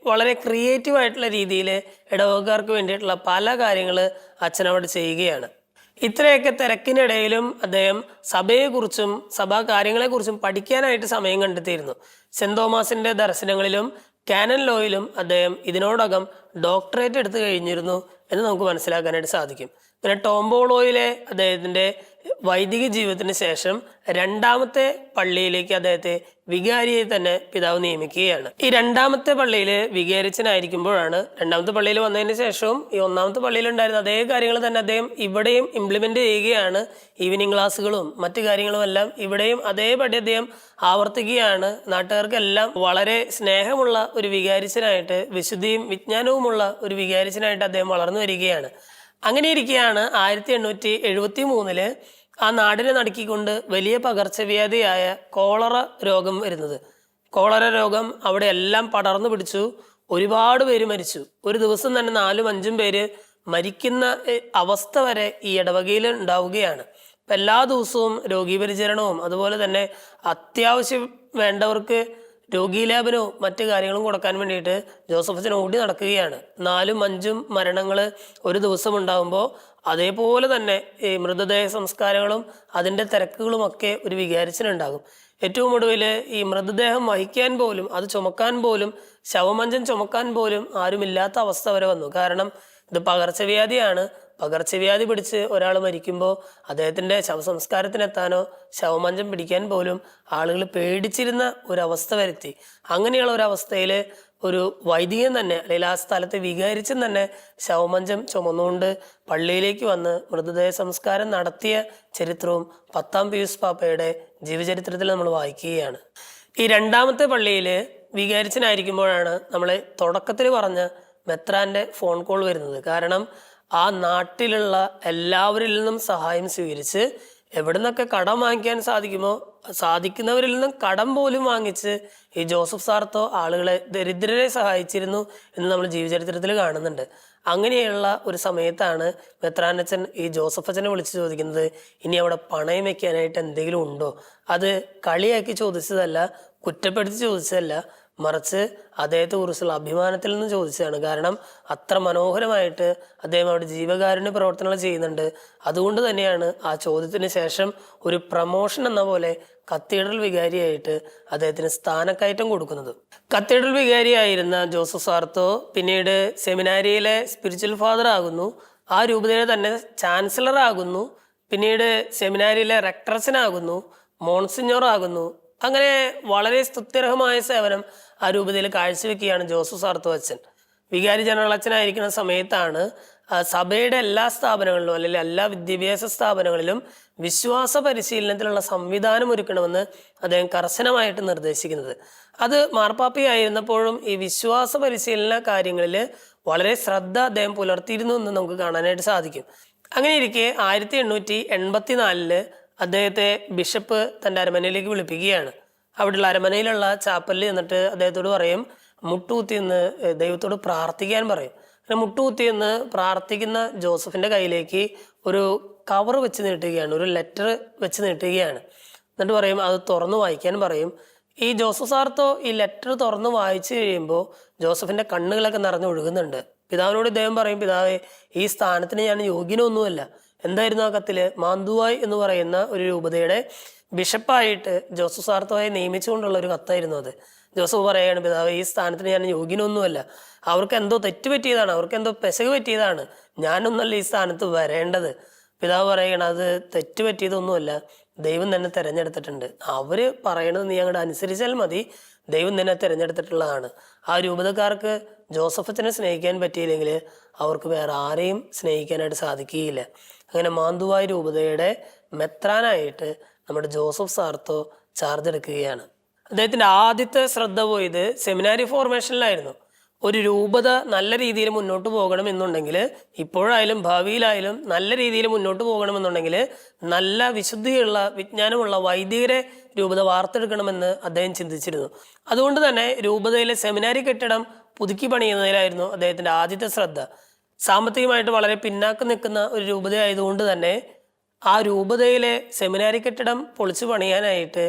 വളരെ ക്രിയേറ്റീവായിട്ടുള്ള രീതിയിൽ ഇടവകക്കാർക്ക് വേണ്ടിയിട്ടുള്ള പല കാര്യങ്ങൾ അച്ഛൻ അവിടെ ചെയ്യുകയാണ്. ഇത്രയൊക്കെ തിരക്കിനിടയിലും അദ്ദേഹം സഭയെക്കുറിച്ചും സഭാ കാര്യങ്ങളെക്കുറിച്ചും പഠിക്കാനായിട്ട് സമയം കണ്ടെത്തിയിരുന്നു. സെന്റ് തോമസിന്റെ ദർശനങ്ങളിലും കാനൻ ലോയിലും അദ്ദേഹം ഇതിനോടകം ഡോക്ടറേറ്റ് എടുത്തു കഴിഞ്ഞിരുന്നു എന്ന് നമുക്ക് മനസ്സിലാക്കാനായിട്ട് സാധിക്കും. പിന്നെ ടോംബോളോയിലെ അദ്ദേഹത്തിൻ്റെ വൈദിക ജീവിതത്തിന് ശേഷം രണ്ടാമത്തെ പള്ളിയിലേക്ക് അദ്ദേഹത്തെ വികാരിയെ തന്നെ പിതാവ് നിയമിക്കുകയാണ്. ഈ രണ്ടാമത്തെ പള്ളിയിൽ വികാരിച്ചനായിരിക്കുമ്പോഴാണ്, രണ്ടാമത്തെ പള്ളിയിൽ വന്നതിന് ശേഷവും ഈ ഒന്നാമത്തെ പള്ളിയിൽ ഉണ്ടായിരുന്ന അതേ കാര്യങ്ങൾ തന്നെ അദ്ദേഹം ഇവിടെയും ഇംപ്ലിമെന്റ് ചെയ്യുകയാണ്. ഈവനിങ് ക്ലാസ്സുകളും മറ്റു കാര്യങ്ങളും എല്ലാം ഇവിടെയും അതേപടി അദ്ദേഹം ആവർത്തിക്കുകയാണ്. നാട്ടുകാർക്കെല്ലാം വളരെ സ്നേഹമുള്ള ഒരു വികാരിച്ചനായിട്ട്, വിശുദ്ധിയും വിജ്ഞാനവുമുള്ള ഒരു വികാരിച്ചനായിട്ട് അദ്ദേഹം വളർന്നു വരികയാണ്. അങ്ങനെ ഇരിക്കെയാണ് 1873 ആ നാടിനെ നടുക്കിക്കൊണ്ട് വലിയ പകർച്ചവ്യാധിയായ കോളറ രോഗം വരുന്നത്. കോളറ രോഗം അവിടെ എല്ലാം പടർന്നു പിടിച്ചു. ഒരുപാട് പേര് മരിച്ചു. ഒരു ദിവസം തന്നെ 4-5 പേര് മരിക്കുന്ന അവസ്ഥ വരെ ഈ ഇടവകയിൽ ഉണ്ടാവുകയാണ്. എല്ലാ ദിവസവും രോഗീപരിചരണവും അതുപോലെ തന്നെ അത്യാവശ്യം വേണ്ടവർക്ക് രോഗീലേപനവും മറ്റു കാര്യങ്ങളും കൊടുക്കാൻ വേണ്ടിയിട്ട് ജോസഫ് അച്ഛൻ ഓടി നടക്കുകയാണ്. 4-5 മരണങ്ങൾ ഒരു ദിവസം ഉണ്ടാകുമ്പോൾ അതേപോലെ തന്നെ ഈ മൃതദേഹ സംസ്കാരങ്ങളും അതിൻ്റെ തിരക്കുകളുമൊക്കെ ഒരു വികാരിച്ചനുണ്ടാകും. ഏറ്റവും ഒടുവിൽ ഈ മൃതദേഹം വഹിക്കാൻ പോലും, അത് ചുമക്കാൻ പോലും, ശവമഞ്ചം ചുമക്കാൻ പോലും ആരുമില്ലാത്ത അവസ്ഥ വരെ വന്നു. കാരണം ഇത് പകർച്ചവ്യാധിയാണ്. പകർച്ചവ്യാധി പിടിച്ച് ഒരാൾ മരിക്കുമ്പോൾ അദ്ദേഹത്തിൻ്റെ ശവസംസ്കാരത്തിനെത്താനോ ശവമഞ്ചം പിടിക്കാൻ പോലും ആളുകൾ പേടിച്ചിരുന്ന ഒരവസ്ഥ വരുത്തി. അങ്ങനെയുള്ള ഒരവസ്ഥയിൽ ഒരു വൈദികൻ തന്നെ അല്ലെങ്കിൽ ആ സ്ഥലത്തെ വികാരിച്ചൻ തന്നെ ശവമഞ്ചം ചുമന്നുകൊണ്ട് പള്ളിയിലേക്ക് വന്ന് മൃതദേഹ സംസ്കാരം നടത്തിയ ചരിത്രവും 10-ാം പീയൂസ് പാപ്പയുടെ ജീവചരിത്രത്തിൽ നമ്മൾ വായിക്കുകയാണ്. ഈ രണ്ടാമത്തെ പള്ളിയിൽ വികാരിച്ചനായിരിക്കുമ്പോഴാണ് നമ്മളെ തുടക്കത്തിൽ പറഞ്ഞ മെത്രാൻ്റെ ഫോൺ കോൾ വരുന്നത്. കാരണം ആ നാട്ടിലുള്ള എല്ലാവരിൽ നിന്നും സഹായം സ്വീകരിച്ച് എവിടെ നിന്നൊക്കെ കടം വാങ്ങിക്കാൻ സാധിക്കുമോ സാധിക്കുന്നവരിൽ നിന്നും കടം പോലും വാങ്ങിച്ച് ഈ ജോസഫ് സാർത്തോ ആളുകളെ, ദരിദ്രരെ സഹായിച്ചിരുന്നു എന്ന് നമ്മൾ ജീവചരിത്രത്തിൽ കാണുന്നുണ്ട്. അങ്ങനെയുള്ള ഒരു സമയത്താണ് മെത്രാനച്ചൻ ഈ ജോസഫ് അച്ഛനെ വിളിച്ച് ചോദിക്കുന്നത്, ഇനി അവിടെ പണയം വെക്കാനായിട്ട് എന്തെങ്കിലും ഉണ്ടോ? അത് കളിയാക്കി ചോദിച്ചതല്ല, കുറ്റപ്പെടുത്തി ചോദിച്ചതല്ല, മറിച്ച് അദ്ദേഹത്തെ കുറിച്ചുള്ള അഭിമാനത്തിൽ നിന്ന് ചോദിച്ചതാണ്. കാരണം അത്ര മനോഹരമായിട്ട് അദ്ദേഹം അവിടെ ജീവകാരുണ്യ പ്രവർത്തനങ്ങൾ ചെയ്യുന്നുണ്ട്. അതുകൊണ്ട് തന്നെയാണ് ആ ചോദ്യത്തിന് ശേഷം ഒരു പ്രമോഷൻ എന്ന പോലെ കത്തീഡ്രൽ വികാരിയായിട്ട് അദ്ദേഹത്തിന് സ്ഥാനക്കയറ്റം കൊടുക്കുന്നത്. കത്തീഡ്രൽ വികാരിയായിരുന്ന ജോസഫ് സാർത്തോ പിന്നീട് സെമിനാരിയിലെ സ്പിരിച്വൽ ഫാദർ ആകുന്നു. ആ രൂപതയുടെ തന്നെ ചാൻസലർ ആകുന്നു, പിന്നീട് സെമിനാരിയിലെ റെക്ടറസിനാകുന്നു, മോൺസിഞ്ഞോർ ആകുന്നു. അങ്ങനെ വളരെ സ്തുത്യർഹമായ സേവനം ആ രൂപതയിൽ കാഴ്ചവെക്കുകയാണ് ജോസഫ് സാർത്തോ അച്ഛൻ. വികാരി ജനറൽ അച്ഛനായിരിക്കുന്ന സമയത്താണ് സഭയുടെ എല്ലാ സ്ഥാപനങ്ങളിലും അല്ലെങ്കിൽ എല്ലാ വിദ്യാഭ്യാസ സ്ഥാപനങ്ങളിലും വിശ്വാസ പരിശീലനത്തിലുള്ള സംവിധാനം ഒരുക്കണമെന്ന് അദ്ദേഹം കർശനമായിട്ട് നിർദ്ദേശിക്കുന്നത്. അത് മാർപ്പാപ്പയായിരുന്നപ്പോഴും ഈ വിശ്വാസ പരിശീലന കാര്യങ്ങളിൽ വളരെ ശ്രദ്ധ അദ്ദേഹം പുലർത്തിയിരുന്നു എന്ന് നമുക്ക് കാണാനായിട്ട് സാധിക്കും. അങ്ങനെ ഇരിക്കെ 1884 അദ്ദേഹത്തെ ബിഷപ്പ് തൻ്റെ അരമനയിലേക്ക് വിളിപ്പിക്കുകയാണ്. അവിടെയുള്ള അരമനയിലുള്ള ചാപ്പലിൽ എന്നിട്ട് അദ്ദേഹത്തോട് പറയും, മുട്ടുകുത്തി എന്ന് ദൈവത്തോട് പ്രാർത്ഥിക്കാൻ പറയും. അങ്ങനെ മുട്ടുകുത്തി എന്ന് പ്രാർത്ഥിക്കുന്ന ജോസഫിൻ്റെ കയ്യിലേക്ക് ഒരു കവർ വെച്ച് നീട്ടുകയാണ്, ഒരു ലെറ്റർ വെച്ച് നീട്ടുകയാണ്. എന്നിട്ട് പറയും അത് തുറന്നു വായിക്കാൻ പറയും. ഈ ജോസഫ് സാർത്തോ ഈ ലെറ്റർ തുറന്ന് വായിച്ചു കഴിയുമ്പോൾ ജോസഫിൻ്റെ കണ്ണുകളൊക്കെ നിറഞ്ഞൊഴുകുന്നുണ്ട്. പിതാവിനോട് ഇദ്ദേഹം പറയും, പിതാവേ, ഈ സ്ഥാനത്തിന് ഞാൻ യോഗ്യനൊന്നുമല്ല. എന്തായിരുന്നു ആ കത്തില്? മാന്തുവായ് എന്ന് പറയുന്ന ഒരു രൂപതയുടെ ബിഷപ്പായിട്ട് ജോസഫ് സാർത്തോയെ നിയമിച്ചുകൊണ്ടുള്ള ഒരു കത്തായിരുന്നു അത്. ജോസഫ് പറയുകയാണ്, പിതാവ്, ഈ സ്ഥാനത്തിന് ഞാൻ യോഗ്യനൊന്നുമല്ല. അവർക്ക് എന്തോ തെറ്റ് പറ്റിയതാണ്, അവർക്ക് എന്തോ പെശക് പറ്റിയതാണ്, ഞാനൊന്നല്ല ഈ സ്ഥാനത്ത് വരേണ്ടത്. പിതാവ് പറയണം, അത് തെറ്റ് പറ്റിയതൊന്നുമല്ല, ദൈവം തന്നെ തിരഞ്ഞെടുത്തിട്ടുണ്ട്. അവര് പറയണത് നീ അങ്ങോട്ട് അനുസരിച്ചാൽ മതി, ദൈവം തന്നെ തിരഞ്ഞെടുത്തിട്ടുള്ളതാണ്. ആ രൂപതക്കാർക്ക് ജോസഫത്തിനെ സ്നേഹിക്കാൻ പറ്റിയില്ലെങ്കിൽ അവർക്ക് വേറെ ആരെയും സ്നേഹിക്കാനായിട്ട് സാധിക്കുകയില്ല. അങ്ങനെ മാന്തുവായ് രൂപതയുടെ മെത്രാനായിട്ട് നമ്മുടെ ജോസഫ് സാർത്തോ ചാർജ് എടുക്കുകയാണ്. അദ്ദേഹത്തിൻ്റെ ആദ്യത്തെ ശ്രദ്ധ പോയത് സെമിനാരി ഫോർമേഷനിലായിരുന്നു. ഒരു രൂപത നല്ല രീതിയിൽ മുന്നോട്ട് പോകണമെന്നുണ്ടെങ്കിൽ, ഇപ്പോഴായാലും ഭാവിയിലായാലും നല്ല രീതിയിൽ മുന്നോട്ട് പോകണമെന്നുണ്ടെങ്കിൽ നല്ല വിശുദ്ധിയുള്ള വിജ്ഞാനമുള്ള വൈദികരെ രൂപത വാർത്തെടുക്കണമെന്ന് അദ്ദേഹം ചിന്തിച്ചിരുന്നു. അതുകൊണ്ട് തന്നെ രൂപതയിലെ സെമിനാരി കെട്ടിടം പുതുക്കി പണിയുന്നതിലായിരുന്നു അദ്ദേഹത്തിൻ്റെ ആദ്യത്തെ ശ്രദ്ധ. സാമ്പത്തികമായിട്ട് വളരെ പിന്നാക്കം നിൽക്കുന്ന ഒരു രൂപത ആയതുകൊണ്ട് തന്നെ ആ രൂപതയിലെ സെമിനാരി കെട്ടിടം പൊളിച്ചു പണിയാനായിട്ട്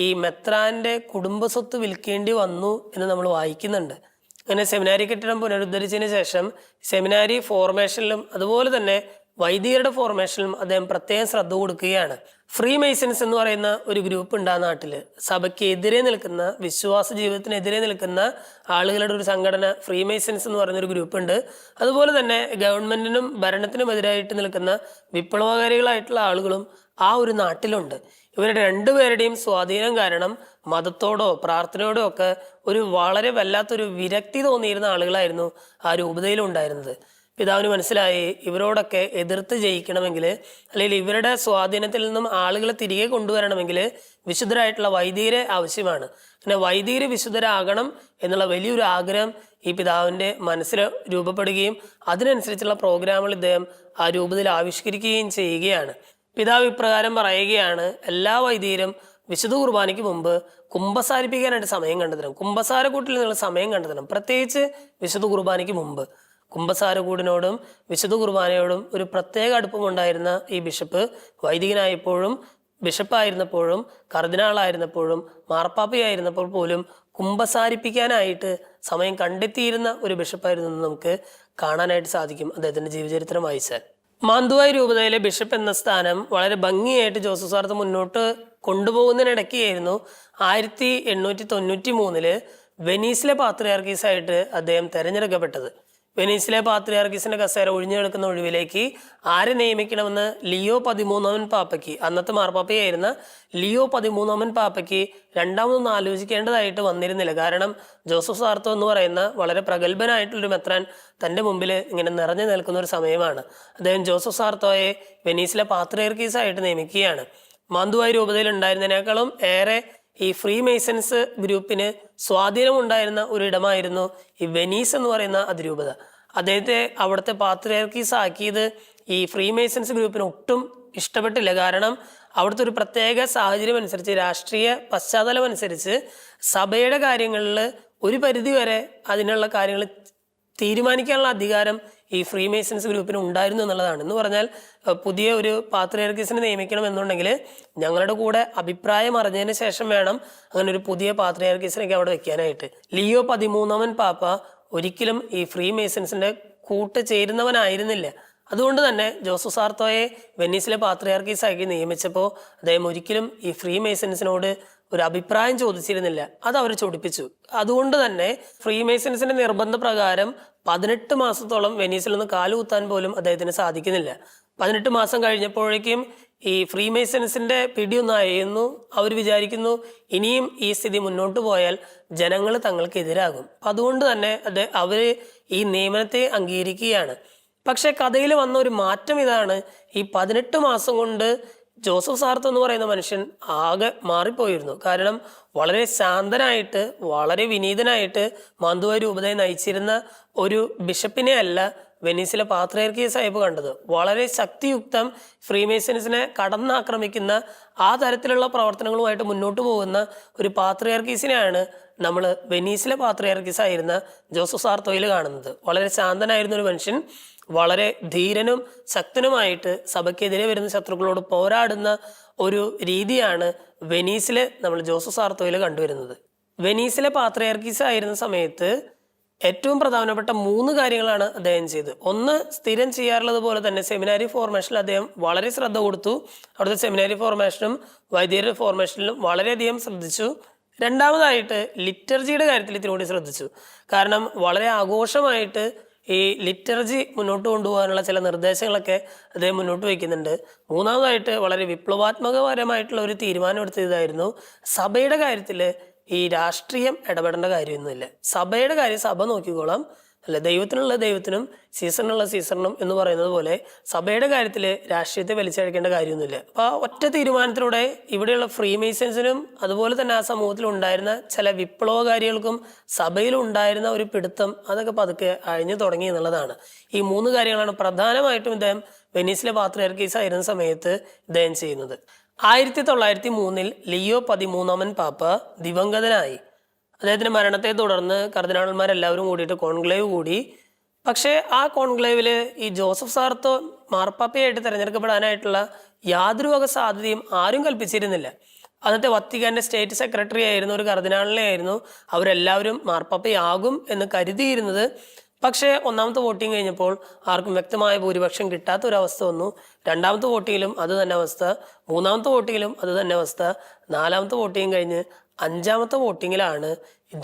ഈ മെത്രാന്റെ കുടുംബസ്വത്ത് വിൽക്കേണ്ടി വന്നു എന്ന് നമ്മൾ വായിക്കുന്നുണ്ട്. അങ്ങനെ സെമിനാരി കെട്ടിടം പുനരുദ്ധരിച്ചതിന് ശേഷം സെമിനാരി ഫോർമേഷനിലും അതുപോലെ തന്നെ വൈദികരുടെ ഫോർമേഷനിലും അദ്ദേഹം പ്രത്യേകം ശ്രദ്ധ കൊടുക്കുകയാണ്. ഫ്രീ മൈസൻസ് എന്ന് പറയുന്ന ഒരു ഗ്രൂപ്പ് ഉണ്ട് ആ നാട്ടില്. സഭയ്ക്ക് എതിരെ നിൽക്കുന്ന, വിശ്വാസ ജീവിതത്തിനെതിരെ നിൽക്കുന്ന ആളുകളുടെ ഒരു സംഘടന ഫ്രീ മൈസൻസ് എന്ന് പറയുന്ന ഒരു ഗ്രൂപ്പ് ഉണ്ട്. അതുപോലെ തന്നെ ഗവൺമെന്റിനും ഭരണത്തിനും എതിരായിട്ട് നിൽക്കുന്ന വിപ്ലവകാരികളായിട്ടുള്ള ആളുകളും ആ ഒരു നാട്ടിലുണ്ട്. ഇവരുടെ രണ്ടുപേരുടെയും സ്വാധീനം കാരണം മതത്തോടോ പ്രാർത്ഥനയോടോ ഒക്കെ ഒരു വളരെ വല്ലാത്തൊരു വിരക്തി തോന്നിയിരുന്ന ആളുകളായിരുന്നു ആ രൂപതയിലുണ്ടായിരുന്നത്. പിതാവിന് മനസ്സിലായി, ഇവരോടൊക്കെ എതിർത്ത് ജയിക്കണമെങ്കിൽ, അല്ലെങ്കിൽ ഇവരുടെ സ്വാധീനത്തിൽ നിന്നും ആളുകളെ തിരികെ കൊണ്ടുവരണമെങ്കിൽ വിശുദ്ധരായിട്ടുള്ള വൈദികരെ ആവശ്യമാണ്. പിന്നെ വൈദികര് വിശുദ്ധരാകണം എന്നുള്ള വലിയൊരു ആഗ്രഹം ഈ പിതാവിൻ്റെ മനസ്സിൽ രൂപപ്പെടുകയും അതിനനുസരിച്ചുള്ള പ്രോഗ്രാമുകൾ ഇദ്ദേഹം ആ രൂപതയിൽ ആവിഷ്കരിക്കുകയും ചെയ്യുകയാണ്. പിതാവ് ഇപ്രകാരം പറയുകയാണ്, എല്ലാ വൈദികരും വിശുദ്ധ കുർബാനയ്ക്ക് മുമ്പ് കുമ്പസാരിപ്പിക്കാനായിട്ട് സമയം കണ്ടെത്തണം. കുമ്പസാരക്കൂട്ടിൽ നിങ്ങൾ സമയം കണ്ടെത്തണം, പ്രത്യേകിച്ച് വിശുദ്ധ കുർബാനയ്ക്ക് മുമ്പ്. കുമ്പസാരക്കൂടിനോടും വിശുദ്ധ കുർബാനയോടും ഒരു പ്രത്യേക അടുപ്പമുണ്ടായിരുന്ന ഈ ബിഷപ്പ് വൈദികനായപ്പോഴും ബിഷപ്പായിരുന്നപ്പോഴും കർദിനാളായിരുന്നപ്പോഴും മാർപ്പാപ്പയായിരുന്നപ്പോൾ പോലും കുമ്പസാരിപ്പിക്കാനായിട്ട് സമയം കണ്ടെത്തിയിരുന്ന ഒരു ബിഷപ്പായിരുന്നു എന്ന് നമുക്ക് കാണാനായിട്ട് സാധിക്കും അദ്ദേഹത്തിൻ്റെ ജീവചരിത്രം വായിച്ചാൽ. മാന്തുവായ് രൂപതയിലെ ബിഷപ്പ് എന്ന സ്ഥാനം വളരെ ഭംഗിയായിട്ട് ജോസഫ് സാർത്തോ മുന്നോട്ട് കൊണ്ടുപോകുന്നതിനിടയ്ക്കായിരുന്നു 1893 വെനീസിലെ പാത്രിയാർക്കീസായിട്ട് അദ്ദേഹം തെരഞ്ഞെടുക്കപ്പെട്ടത്. വെനീസിലെ പാത്രിയാർക്കീസിന്റെ കസേര ഒഴിഞ്ഞു കിടക്കുന്ന ഒഴിവിലേക്ക് ആരെ നിയമിക്കണമെന്ന് ലിയോ 13 പാപ്പയ്ക്ക്, അന്നത്തെ മാർപ്പാപ്പയായിരുന്ന ലിയോ 13 പാപ്പയ്ക്ക് രണ്ടാമതൊന്നും ആലോചിക്കേണ്ടതായിട്ട് വന്നിരുന്നില്ല. കാരണം ജോസഫ് സാർത്തോ എന്ന് പറയുന്ന വളരെ പ്രഗത്ഭനായിട്ടുള്ളൊരു മെത്രാൻ തൻ്റെ മുമ്പിൽ ഇങ്ങനെ നിറഞ്ഞു നിൽക്കുന്ന ഒരു സമയമാണ്. അദ്ദേഹം ജോസഫ് സാർത്തോയെ വെനീസിലെ പാത്രിയാർക്കീസായിട്ട് നിയമിക്കുകയാണ്. മാന്തുവായ് രൂപതയിൽ ഉണ്ടായിരുന്നതിനേക്കാളും ഏറെ ഈ ഫ്രീ മേസൺസ് ഗ്രൂപ്പിന് സ്വാധീനമുണ്ടായിരുന്ന ഒരിടമായിരുന്നു ഈ വെനീസ് എന്ന് പറയുന്ന അതിരൂപത. അദ്ദേഹത്തെ അവിടുത്തെ പാത്രിയാർക്കീസ് ആക്കിയത് ഈ ഫ്രീ മേസൺസ് ഗ്രൂപ്പിന് ഒട്ടും ഇഷ്ടപ്പെട്ടില്ല. കാരണം അവിടുത്തെ ഒരു പ്രത്യേക സാഹചര്യം അനുസരിച്ച്, രാഷ്ട്രീയ പശ്ചാത്തലം അനുസരിച്ച് സഭയുടെ കാര്യങ്ങളിൽ ഒരു പരിധി വരെ അതിനുള്ള കാര്യങ്ങൾ തീരുമാനിക്കാനുള്ള അധികാരം ഈ ഫ്രീ മേസൺസ് ഗ്രൂപ്പിന് ഉണ്ടായിരുന്നു എന്നുള്ളതാണ്. എന്ന് പറഞ്ഞാൽ പുതിയ ഒരു പാത്രിയാർക്കീസിനെ നിയമിക്കണം എന്നുണ്ടെങ്കിൽ ഞങ്ങളുടെ കൂടെ അഭിപ്രായം അറിഞ്ഞതിന് ശേഷം വേണം അങ്ങനെ ഒരു പുതിയ പാത്രിയാർക്കീസിനൊക്കെ അവിടെ വെക്കാനായിട്ട്. ലിയോ 13 പാപ്പ ഒരിക്കലും ഈ ഫ്രീ മേസൺസിന്റെ കൂട്ട് ചേരുന്നവനായിരുന്നില്ല. അതുകൊണ്ട് തന്നെ ജോസഫ് സാർത്തോയെ വെനീസിലെ പാത്രിയാർക്കീസാക്കി നിയമിച്ചപ്പോൾ അദ്ദേഹം ഒരിക്കലും ഈ ഫ്രീ മേസൺസിനോട് ഒരു അഭിപ്രായം ചോദിച്ചിരുന്നില്ല. അത് അവർ ചൊടിപ്പിച്ചു. അതുകൊണ്ട് തന്നെ ഫ്രീമേസൺസിന്റെ നിർബന്ധപ്രകാരം 18 മാസത്തോളം വെനീസിൽ നിന്ന് കാലുകുത്താൻ പോലും അദ്ദേഹത്തിന് സാധിക്കുന്നില്ല. 18 മാസം കഴിഞ്ഞപ്പോഴേക്കും ഈ ഫ്രീമേസൺസിന്റെ പിടിയൊന്ന് അയയുന്നു. അവർ വിചാരിക്കുന്നു ഇനിയും ഈ സ്ഥിതി മുന്നോട്ട് പോയാൽ ജനങ്ങൾ തങ്ങൾക്കെതിരാകും. അതുകൊണ്ട് തന്നെ അവര് ഈ നിയമനത്തെ അംഗീകരിക്കുകയാണ്. പക്ഷെ കഥയിൽ വന്ന ഒരു മാറ്റം ഇതാണ്. ഈ 18 മാസം കൊണ്ട് ജോസഫ് സാർത്തോ എന്ന് പറയുന്ന മനുഷ്യൻ ആകെ മാറിപ്പോയിരുന്നു. കാരണം വളരെ ശാന്തനായിട്ട് വളരെ വിനീതനായിട്ട് മാന്തുവ രൂപതയെ നയിച്ചിരുന്ന ഒരു ബിഷപ്പിനെ അല്ല വെനീസിലെ പാത്രിയാർക്കീസ് സാഹിബ് കണ്ടത്. വളരെ ശക്തിയുക്തം ഫ്രീമേസൺസിനെ കടന്നാക്രമിക്കുന്ന ആ തരത്തിലുള്ള പ്രവർത്തനങ്ങളുമായിട്ട് മുന്നോട്ട് പോകുന്ന ഒരു പാത്രിയാർക്കീസിനെയാണ് നമ്മൾ വെനീസിലെ പാത്രിയാർക്കീസ് ആയിരുന്ന ജോസഫ് സാർത്തോയിൽ കാണുന്നത്. വളരെ ശാന്തനായിരുന്ന ഒരു മനുഷ്യൻ, വളരെ ധീരനും ശക്തനുമായിട്ട് സഭയ്ക്കെതിരെ വരുന്ന ശത്രുക്കളോട് പോരാടുന്ന ഒരു രീതിയാണ് വെനീസിലെ നമ്മൾ ജോസഫ് സാർത്തോയിൽ കണ്ടുവരുന്നത്. വെനീസിലെ പാത്രിയാർക്കീസ് ആയിരുന്ന സമയത്ത് ഏറ്റവും പ്രധാനപ്പെട്ട 3 കാര്യങ്ങളാണ് അദ്ദേഹം ചെയ്തത്. ഒന്ന്, സ്ഥിരം ചെയ്യാറുള്ളത് പോലെ തന്നെ സെമിനാരി ഫോർമേഷനിൽ അദ്ദേഹം വളരെ ശ്രദ്ധ കൊടുത്തു. അവിടുത്തെ സെമിനാരി ഫോർമേഷനും വൈദികരുടെ ഫോർമേഷനിലും വളരെയധികം ശ്രദ്ധിച്ചു. രണ്ടാമതായിട്ട് ലിറ്റർജിയുടെ കാര്യത്തിൽ ഇത്തിരി കൂടി ശ്രദ്ധിച്ചു. കാരണം വളരെ ആഘോഷമായിട്ട് ഈ ലിറ്റർജി മുന്നോട്ട് കൊണ്ടുപോകാനുള്ള ചില നിർദ്ദേശങ്ങളൊക്കെ അദ്ദേഹം മുന്നോട്ട് വയ്ക്കുന്നുണ്ട്. മൂന്നാമതായിട്ട് വളരെ വിപ്ലവാത്മകപരമായിട്ടുള്ള ഒരു തീരുമാനം എടുത്തതായിരുന്നു സഭയുടെ കാര്യത്തിൽ ഈ രാഷ്ട്രീയം ഇടപെടേണ്ട കാര്യമൊന്നുമില്ല. സഭയുടെ കാര്യം സഭ നോക്കിക്കോളാം, അല്ല ദൈവത്തിനുള്ള ദൈവത്തിനും സീസണിനുള്ള സീസണിനും എന്ന് പറയുന്നത് പോലെ സഭയുടെ കാര്യത്തിൽ രാഷ്ട്രീയത്തെ വലിച്ചഴിക്കേണ്ട കാര്യമൊന്നുമില്ല. അപ്പൊ ആ ഒറ്റ തീരുമാനത്തിലൂടെ ഇവിടെയുള്ള ഫ്രീമേസൺസിനും അതുപോലെ തന്നെ ആ സമൂഹത്തിൽ ഉണ്ടായിരുന്ന ചില വിപ്ലവകാരികൾക്കും സഭയിൽ ഉണ്ടായിരുന്ന ഒരു പിടുത്തം അതൊക്കെ പതുക്കെ അഴിഞ്ഞു തുടങ്ങി എന്നുള്ളതാണ്. ഈ 3 കാര്യങ്ങളാണ് പ്രധാനമായിട്ടും ഇദ്ദേഹം വെനീസിലെ പാത്രിയാർക്കീസ് ആയിരുന്ന സമയത്ത് ഇദ്ദേഹം ചെയ്യുന്നത്. 1903 ലിയോ 13 പാപ്പ ദിവംഗതനായി. അദ്ദേഹത്തിന്റെ മരണത്തെ തുടർന്ന് കർദിനാളന്മാരെല്ലാവരും കൂടിയിട്ട് കോൺക്ലേവ് കൂടി. പക്ഷേ ആ കോൺക്ലേവില് ഈ ജോസഫ് സാർത്തോ മാർപ്പാപ്പയായിട്ട് തിരഞ്ഞെടുക്കപ്പെടാനായിട്ടുള്ള യാതൊരു വക സാധ്യതയും ആരും കൽപ്പിച്ചിരുന്നില്ല. അന്നത്തെ വത്തിക്കാന്റെ സ്റ്റേറ്റ് സെക്രട്ടറി ആയിരുന്ന ഒരു കർദിനാളിനെ ആയിരുന്നു അവരെല്ലാവരും മാർപ്പാപ്പയാകും എന്ന് കരുതിയിരുന്നത്. പക്ഷേ ഒന്നാമത്തെ വോട്ടിംഗ് കഴിഞ്ഞപ്പോൾ ആർക്കും വ്യക്തമായ ഭൂരിപക്ഷം കിട്ടാത്ത ഒരവസ്ഥ വന്നു. രണ്ടാമത്തെ വോട്ടിങ്ങിലും അത് തന്നെ അവസ്ഥ, മൂന്നാമത്തെ വോട്ടിങ്ങിലും അത് തന്നെ അവസ്ഥ. 4ാമത്തെ വോട്ടിങ് കഴിഞ്ഞ് 5ാമത്തെ വോട്ടിങ്ങിലാണ്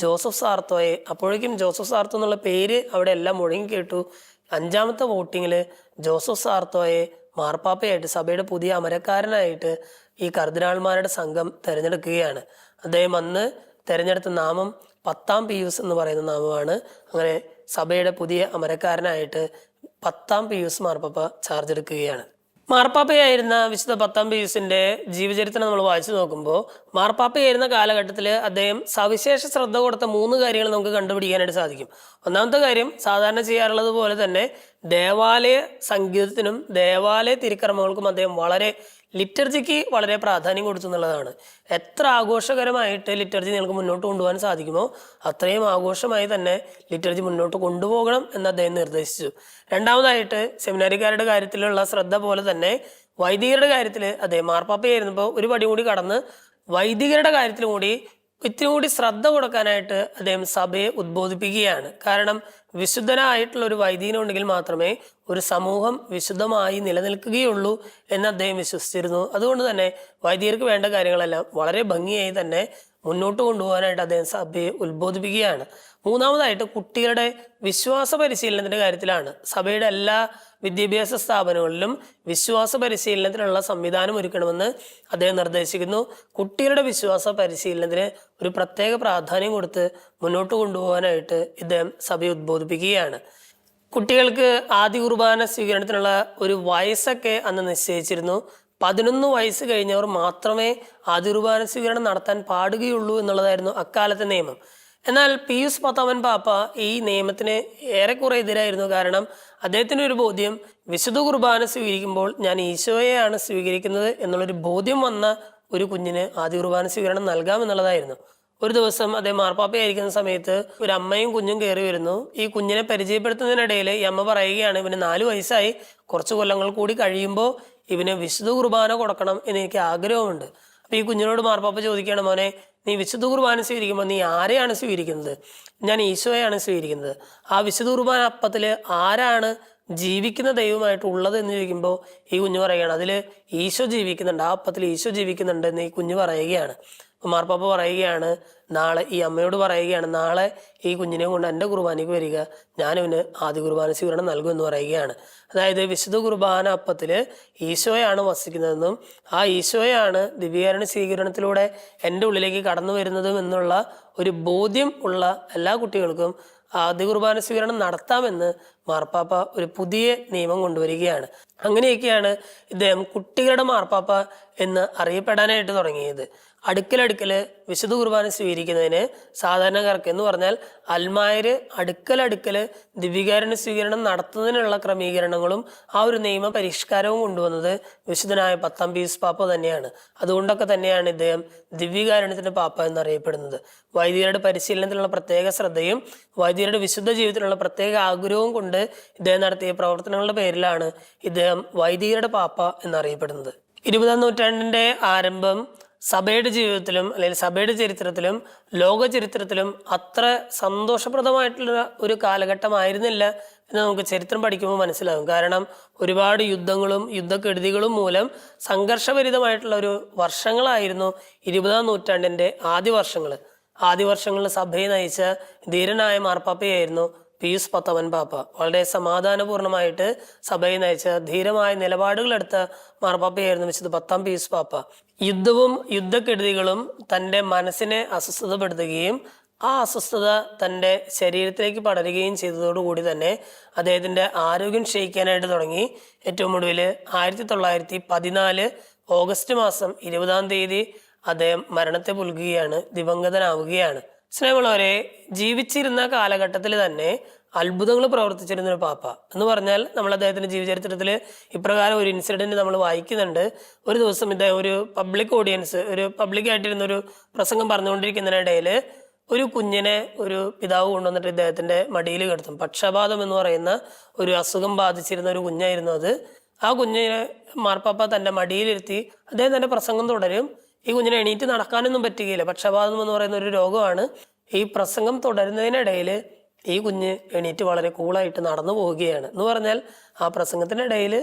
ജോസഫ് സാർത്തോയെ, അപ്പോഴേക്കും ജോസഫ് സാർത്തോ എന്നുള്ള പേര് അവിടെ എല്ലാം മുഴങ്ങി കേട്ടു. 5ാമത്തെ വോട്ടിങ്ങിൽ ജോസഫ് സാർത്തോയെ മാർപ്പാപ്പയായിട്ട് സഭയുടെ പുതിയ അമരക്കാരനായിട്ട് ഈ കർദിനാൾമാരുടെ സംഘം തിരഞ്ഞെടുക്കുകയാണ്. അദ്ദേഹം അന്ന് തിരഞ്ഞെടുത്ത നാമം 10ാം പിയൂസ് എന്ന് പറയുന്ന നാമമാണ്. അങ്ങനെ സഭയുടെ പുതിയ അമരക്കാരനായിട്ട് 10ാം പിയൂസ് മാർപ്പാപ്പ ചാർജ് എടുക്കുകയാണ്. മാർപ്പാപ്പയായിരുന്ന വിശുദ്ധ 10ാം പിയൂസിന്റെ ജീവചരിത്രം നമ്മൾ വായിച്ചു നോക്കുമ്പോൾ മാർപ്പാപ്പയായിരുന്ന കാലഘട്ടത്തിൽ അദ്ദേഹം സവിശേഷ ശ്രദ്ധ കൊടുത്ത 3 കാര്യങ്ങൾ നമുക്ക് കണ്ടുപിടിക്കാനായിട്ട് സാധിക്കും. ഒന്നാമത്തെ കാര്യം, സാധാരണ ചെയ്യാറുള്ളത് പോലെ തന്നെ ദേവാലയ സംഗീതത്തിനും ദേവാലയ തിരുക്കർമ്മങ്ങൾക്കും അദ്ദേഹം ലിറ്റർജിക്ക് വളരെ പ്രാധാന്യം കൊടുത്തു എന്നുള്ളതാണ്. എത്ര ആഘോഷകരമായിട്ട് ലിറ്റർജി നിങ്ങൾക്ക് മുന്നോട്ട് കൊണ്ടുപോകാൻ സാധിക്കുമോ അത്രയും ആഘോഷമായി തന്നെ ലിറ്റർജി മുന്നോട്ട് കൊണ്ടുപോകണം എന്ന് അദ്ദേഹം നിർദ്ദേശിച്ചു. രണ്ടാമതായിട്ട് സെമിനാരിക്കാരുടെ കാര്യത്തിലുള്ള ശ്രദ്ധ പോലെ തന്നെ വൈദികരുടെ കാര്യത്തിൽ അദ്ദേഹം മാർപ്പാപ്പയായിരുന്നപ്പോൾ ഒരു പടി കൂടി കടന്ന് വൈദികരുടെ കാര്യത്തിലും കൂടി ഇത്തിരി കൂടി ശ്രദ്ധ കൊടുക്കാനായിട്ട് അദ്ദേഹം സഭയെ ഉദ്ബോധിപ്പിക്കുകയാണ്. കാരണം വിശുദ്ധനായിട്ടുള്ള ഒരു വൈദികനുണ്ടെങ്കിൽ മാത്രമേ ഒരു സമൂഹം വിശുദ്ധമായി നിലനിൽക്കുകയുള്ളൂ എന്ന് അദ്ദേഹം വിശ്വസിച്ചിരുന്നു. അതുകൊണ്ട് തന്നെ വൈദികർക്ക് വേണ്ട കാര്യങ്ങളെല്ലാം വളരെ ഭംഗിയായി തന്നെ മുന്നോട്ട് കൊണ്ടുപോകാനായിട്ട് അദ്ദേഹം സഭയെ ഉത്ബോധിപ്പിക്കുകയാണ്. മൂന്നാമതായിട്ട് കുട്ടികളുടെ വിശ്വാസ പരിശീലനത്തിന്റെ കാര്യത്തിലാണ്. സഭയുടെ എല്ലാ വിദ്യാഭ്യാസ സ്ഥാപനങ്ങളിലും വിശ്വാസ പരിശീലനത്തിനുള്ള സംവിധാനം ഒരുക്കണമെന്ന് അദ്ദേഹം നിർദ്ദേശിക്കുന്നു. കുട്ടികളുടെ വിശ്വാസ പരിശീലനത്തിന് ഒരു പ്രത്യേക പ്രാധാന്യം കൊടുത്ത് മുന്നോട്ട് കൊണ്ടുപോകാനായിട്ട് ഇദ്ദേഹം സഭയെ ഉദ്ബോധിപ്പിക്കുകയാണ്. കുട്ടികൾക്ക് ആദ്യ കുർബാന സ്വീകരണത്തിനുള്ള ഒരു വയസ്സൊക്കെ അന്ന് നിശ്ചയിച്ചിരുന്നു. 11 വയസ്സ് കഴിഞ്ഞവർ മാത്രമേ ആദ്യ കുർബാന സ്വീകരണം നടത്താൻ പാടുകയുള്ളൂ എന്നുള്ളതായിരുന്നു അക്കാലത്തെ നിയമം. എന്നാൽ പിയൂസ് 10ാമൻ പാപ്പ ഈ നിയമത്തിന് ഏറെക്കുറെ എതിരായിരുന്നു. കാരണം അദ്ദേഹത്തിന് ഒരു ബോധ്യം, വിശുദ്ധ കുർബാന സ്വീകരിക്കുമ്പോൾ ഞാൻ ഈശോയെയാണ് സ്വീകരിക്കുന്നത് എന്നുള്ളൊരു ബോധ്യം വന്ന ഒരു കുഞ്ഞിന് ആദ്യ കുർബാന സ്വീകരണം നൽകാമെന്നുള്ളതായിരുന്നു. ഒരു ദിവസം അദ്ദേഹം മാർപ്പാപ്പയായിരിക്കുന്ന സമയത്ത് ഒരു അമ്മയും കുഞ്ഞും കയറി വരുന്നു. ഈ കുഞ്ഞിനെ പരിചയപ്പെടുത്തുന്നതിനിടയിൽ ഈ അമ്മ പറയുകയാണ്, ഇവന് 4 വയസ്സായി, കുറച്ച് കൊല്ലങ്ങൾ കൂടി കഴിയുമ്പോൾ ഇവന് വിശുദ്ധ കുർബാന കൊടുക്കണം എന്ന് എനിക്ക് ആഗ്രഹമുണ്ട്. അപ്പൊ ഈ കുഞ്ഞിനോട് മാർപ്പാപ്പ ചോദിക്കുകയാണ്, മോനെ നീ വിശുദ്ധ കുർബാന സ്വീകരിക്കുമ്പോൾ നീ ആരെയാണ് സ്വീകരിക്കുന്നത്? ഞാൻ ഈശോയാണ് സ്വീകരിക്കുന്നത്. ആ വിശുദ്ധ കുർബാന അപ്പത്തിൽ ആരാണ് ജീവിക്കുന്ന ദൈവമായിട്ട് ഉള്ളത് എന്ന് ചോദിക്കുമ്പോൾ ഈ കുഞ്ഞു പറയുകയാണ്, അതിൽ ഈശോ ജീവിക്കുന്നുണ്ട്, ആ അപ്പത്തിൽ ഈശോ ജീവിക്കുന്നുണ്ട് എന്ന് ഈ കുഞ്ഞു പറയുകയാണ്. മാർപ്പാപ്പ പറയുകയാണ്, നാളെ ഈ അമ്മയോട് പറയുകയാണ്, നാളെ ഈ കുഞ്ഞിനെ കൊണ്ട് എൻ്റെ കുർബാനയ്ക്ക് വരിക, ഞാനിവന് ആദ്യ കുർബാന സ്വീകരണം നൽകുമെന്ന് പറയുകയാണ്. അതായത് വിശുദ്ധ കുർബാന അപ്പത്തിൽ ഈശോയാണ് വസിക്കുന്നതെന്നും ആ ഈശോയാണ് ദിവ്യകാരുണ്യ സ്വീകരണത്തിലൂടെ എൻ്റെ ഉള്ളിലേക്ക് കടന്നു വരുന്നതും എന്നുള്ള ഒരു ബോധ്യം ഉള്ള എല്ലാ കുട്ടികൾക്കും ആദ്യ കുർബാന സ്വീകരണം നടത്താമെന്ന് മാർപ്പാപ്പ ഒരു പുതിയ നിയമം കൊണ്ടുവരികയാണ്. അങ്ങനെയൊക്കെയാണ് ഇദ്ദേഹം കുട്ടികളുടെ മാർപ്പാപ്പ എന്ന് അറിയപ്പെടാനായിട്ട് തുടങ്ങിയത്. അടുക്കലടുക്കല് വിശുദ്ധ കുർബാന സ്വീകരിക്കുന്നതിന് സാധാരണക്കാർക്ക് എന്ന് പറഞ്ഞാൽ അൽമായര് അടുക്കലടുക്കല് ദിവ്യകാരുണ്യ സ്വീകരണം നടത്തുന്നതിനുള്ള ക്രമീകരണങ്ങളും ആ ഒരു നിയമ പരിഷ്കാരവും കൊണ്ടുവന്നത് വിശുദ്ധനായ 10-ാം പീയൂസ് പാപ്പ തന്നെയാണ്. അതുകൊണ്ടൊക്കെ തന്നെയാണ് ഇദ്ദേഹം ദിവ്യകാരുണ്യത്തിന്റെ പാപ്പ എന്നറിയപ്പെടുന്നത്. വൈദികരുടെ പരിശീലനത്തിലുള്ള പ്രത്യേക ശ്രദ്ധയും വൈദികരുടെ വിശുദ്ധ ജീവിതത്തിലുള്ള പ്രത്യേക ആഗ്രഹവും കൊണ്ട് ഇദ്ദേഹം നടത്തിയ പ്രവർത്തനങ്ങളുടെ പേരിലാണ് ഇദ്ദേഹം വൈദികരുടെ പാപ്പ എന്നറിയപ്പെടുന്നത്. 20-ാം നൂറ്റാണ്ടിന്റെ ആരംഭം സഭയുടെ ജീവിതത്തിലും അല്ലെങ്കിൽ സഭയുടെ ചരിത്രത്തിലും ലോക ചരിത്രത്തിലും അത്ര സന്തോഷപ്രദമായിട്ടുള്ള ഒരു കാലഘട്ടമായിരുന്നില്ല എന്ന് നമുക്ക് ചരിത്രം പഠിക്കുമ്പോൾ മനസ്സിലാകും. കാരണം ഒരുപാട് യുദ്ധങ്ങളും യുദ്ധക്കെടുതികളും മൂലം സംഘർഷഭരിതമായിട്ടുള്ള ഒരു വർഷങ്ങളായിരുന്നു 20-ാം നൂറ്റാണ്ടിന്റെ ആദ്യ വർഷങ്ങൾ. ആദ്യ വർഷങ്ങളിൽ സഭയെ നയിച്ച ധീരനായ മാർപ്പാപ്പയായിരുന്നു പീയൂസ് 10-ാമൻ പാപ്പ. വളരെ സമാധാനപൂർണമായിട്ട് സഭയെ നയിച്ച ധീരമായ നിലപാടുകളെടുത്ത മാർപ്പാപ്പയായിരുന്നു വിശുദ്ധ 10-ാം പീയൂസ് പാപ്പ. യുദ്ധവും യുദ്ധക്കെടുതികളും തൻ്റെ മനസ്സിനെ അസ്വസ്ഥതപ്പെടുത്തുകയും ആ അസ്വസ്ഥത തൻ്റെ ശരീരത്തിലേക്ക് പടരുകയും ചെയ്തതോടുകൂടി തന്നെ അദ്ദേഹത്തിൻ്റെ ആരോഗ്യം ക്ഷയിക്കാനായിട്ട് തുടങ്ങി. ഏറ്റവും ഒടുവിൽ 1914 ഓഗസ്റ്റ് മാസം 20-ാം തീയതി അദ്ദേഹം മരണത്തെ പുൽകുകയാണ്, ദിവംഗതനാവുകയാണ്. സ്നേഹമുള്ളവരെ, ജീവിച്ചിരുന്ന കാലഘട്ടത്തിൽ തന്നെ അത്ഭുതങ്ങൾ പ്രവർത്തിച്ചിരുന്ന ഒരു പാപ്പ എന്ന് പറഞ്ഞാൽ നമ്മൾ അദ്ദേഹത്തിന്റെ ജീവചരിത്രത്തിൽ ഇപ്രകാരം ഒരു ഇൻസിഡന്റ് നമ്മൾ വായിക്കുന്നുണ്ട്. ഒരു ദിവസം ഇദ്ദേഹം ഒരു പബ്ലിക് ഓഡിയൻസ്, ഒരു പബ്ലിക്കായിട്ടിരുന്ന ഒരു പ്രസംഗം പറഞ്ഞുകൊണ്ടിരിക്കുന്നതിനിടയിൽ ഒരു കുഞ്ഞിനെ ഒരു പിതാവ് കൊണ്ടുവന്നിട്ട് ഇദ്ദേഹത്തിന്റെ മടിയിൽ കിടത്തും. പക്ഷപാതം എന്ന് പറയുന്ന ഒരു അസുഖം ബാധിച്ചിരുന്ന ഒരു കുഞ്ഞായിരുന്നു അത്. ആ കുഞ്ഞിനെ മാർപ്പാപ്പ തന്റെ മടിയിലിരുത്തി അദ്ദേഹം തന്റെ പ്രസംഗം തുടരും. ഈ കുഞ്ഞിനെ എണീറ്റ് നടക്കാനൊന്നും പറ്റുകയില്ല. പക്ഷപാതം എന്ന് പറയുന്ന ഒരു രോഗമാണ്. ഈ പ്രസംഗം തുടരുന്നതിനിടയിൽ ഈ കുഞ്ഞ് എണീറ്റ് വളരെ കൂളായിട്ട് നടന്നു പോവുകയാണ്. എന്ന് പറഞ്ഞാൽ ആ പ്രസംഗത്തിനിടയിൽ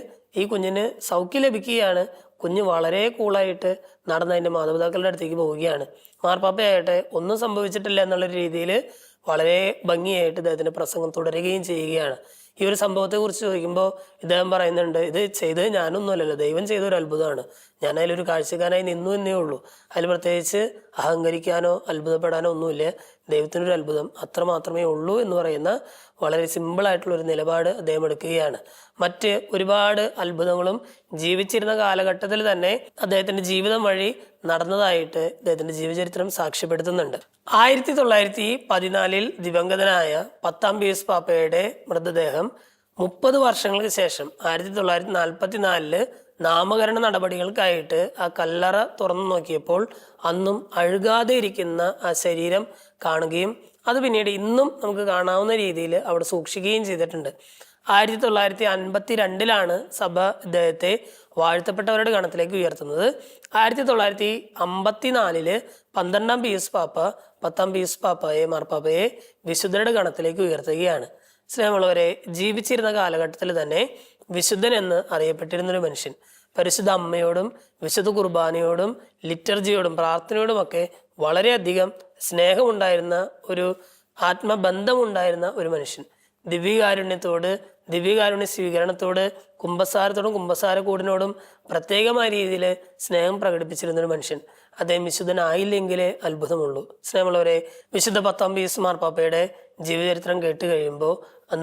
ഈ കുഞ്ഞിന് സൗഖ്യം ലഭിക്കുകയാണ്. കുഞ്ഞ് വളരെ കൂളായിട്ട് നടന്ന് അതിൻ്റെ മാതാപിതാക്കളുടെ അടുത്തേക്ക് പോവുകയാണ്. മാർപ്പാപ്പയായിട്ട് ഒന്നും സംഭവിച്ചിട്ടില്ല എന്നുള്ളൊരു രീതിയിൽ വളരെ ഭംഗിയായിട്ട് ഇദ്ദേഹത്തിന്റെ പ്രസംഗം തുടരുകയും ചെയ്യുകയാണ്. ഈ ഒരു സംഭവത്തെ കുറിച്ച് ചോദിക്കുമ്പോൾ ഇദ്ദേഹം പറയുന്നുണ്ട്, ഇത് ചെയ്തത് ഞാനൊന്നുമല്ലല്ലോ, ദൈവം ചെയ്തൊരു അത്ഭുതമാണ്. ഞാൻ അതിലൊരു കാഴ്ചക്കാരനായി നിന്നു എന്നേ ഉള്ളൂ. അതിൽ പ്രത്യേകിച്ച് അഹങ്കരിക്കാനോ അത്ഭുതപ്പെടാനോ ഒന്നുമില്ല. ദൈവത്തിനൊരു അത്ഭുതം അത്ര മാത്രമേ ഉള്ളൂ എന്ന് പറയുന്ന വളരെ സിമ്പിളായിട്ടുള്ള ഒരു നിലപാട് അദ്ദേഹം എടുക്കുകയാണ്. മറ്റ് ഒരുപാട് അത്ഭുതങ്ങളും ജീവിച്ചിരുന്ന കാലഘട്ടത്തിൽ തന്നെ അദ്ദേഹത്തിന്റെ ജീവിതം വഴി നടന്നതായിട്ട് അദ്ദേഹത്തിന്റെ ജീവചരിത്രം സാക്ഷ്യപ്പെടുത്തുന്നുണ്ട്. 1914 ദിവംഗതനായ 10-ാം പീയൂസ് പാപ്പയുടെ മൃതദേഹം 30 വർഷങ്ങൾക്ക് ശേഷം 1944 നാമകരണ നടപടികൾക്കായിട്ട് ആ കല്ലറ തുറന്നു നോക്കിയപ്പോൾ അന്നും അഴുകാതെ ഇരിക്കുന്ന ആ ശരീരം കാണുകയും അത് പിന്നീട് ഇന്നും നമുക്ക് കാണാവുന്ന രീതിയിൽ അവിടെ സൂക്ഷിക്കുകയും ചെയ്തിട്ടുണ്ട്. 1952 സഭ ഇദ്ദേഹത്തെ വാഴ്ത്തപ്പെട്ടവരുടെ ഗണത്തിലേക്ക് ഉയർത്തുന്നത്. 1954 12-ാം പീയൂസ് പാപ്പ 10-ാം പീയൂസ് മാർപ്പാപ്പയെ വിശുദ്ധരുടെ ഗണത്തിലേക്ക് ഉയർത്തുകയാണ്. സ്നേഹമുള്ളവരെ, ജീവിച്ചിരുന്ന കാലഘട്ടത്തിൽ തന്നെ വിശുദ്ധൻ എന്ന് അറിയപ്പെട്ടിരുന്നൊരു മനുഷ്യൻ, പരിശുദ്ധ അമ്മയോടും വിശുദ്ധ കുർബാനയോടും ലിറ്റർജിയോടും പ്രാർത്ഥനയോടുമൊക്കെ വളരെയധികം സ്നേഹമുണ്ടായിരുന്ന ഒരു ആത്മബന്ധമുണ്ടായിരുന്ന ഒരു മനുഷ്യൻ. ദിവ്യകാരുണ്യത്തോട്, ദിവ്യകാരുണ്യ സ്വീകരണത്തോട്, കുമ്പസാരത്തോടും കുമ്പസാരക്കൂടിനോടും പ്രത്യേകമായ രീതിയിൽ സ്നേഹം പ്രകടിപ്പിച്ചിരുന്നൊരു മനുഷ്യൻ. അദ്ദേഹം വിശുദ്ധനായില്ലെങ്കിലേ അത്ഭുതമുള്ളൂ. സ്നേഹമുള്ളവരെ, വിശുദ്ധ 10-ാം പീയൂസ് മാർപ്പാപ്പയുടെ ജീവചരിത്രം കേട്ട് കഴിയുമ്പോൾ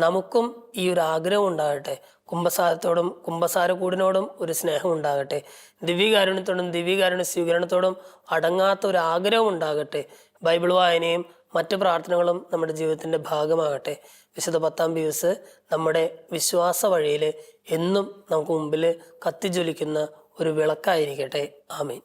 നമുക്കും ഈ ഒരു ആഗ്രഹം ഉണ്ടാകട്ടെ. കുമ്പസാരത്തോടും കുമ്പസാരക്കൂടിനോടും ഒരു സ്നേഹം ഉണ്ടാകട്ടെ. ദിവ്യകാരുണ്യത്തോടും ദിവ്യകാരുണ്യ സ്വീകരണത്തോടും അടങ്ങാത്ത ഒരു ആഗ്രഹം ഉണ്ടാകട്ടെ. ബൈബിൾ വായനയും മറ്റു പ്രാർത്ഥനകളും നമ്മുടെ ജീവിതത്തിന്റെ ഭാഗമാകട്ടെ. വിശുദ്ധ 10-ാം പീയൂസ് നമ്മുടെ വിശ്വാസ വഴിയിൽ എന്നും നമുക്ക് മുമ്പിൽ കത്തിജ്വലിക്കുന്ന ഒരു വിളക്കായിരിക്കട്ടെ. ആമേൻ.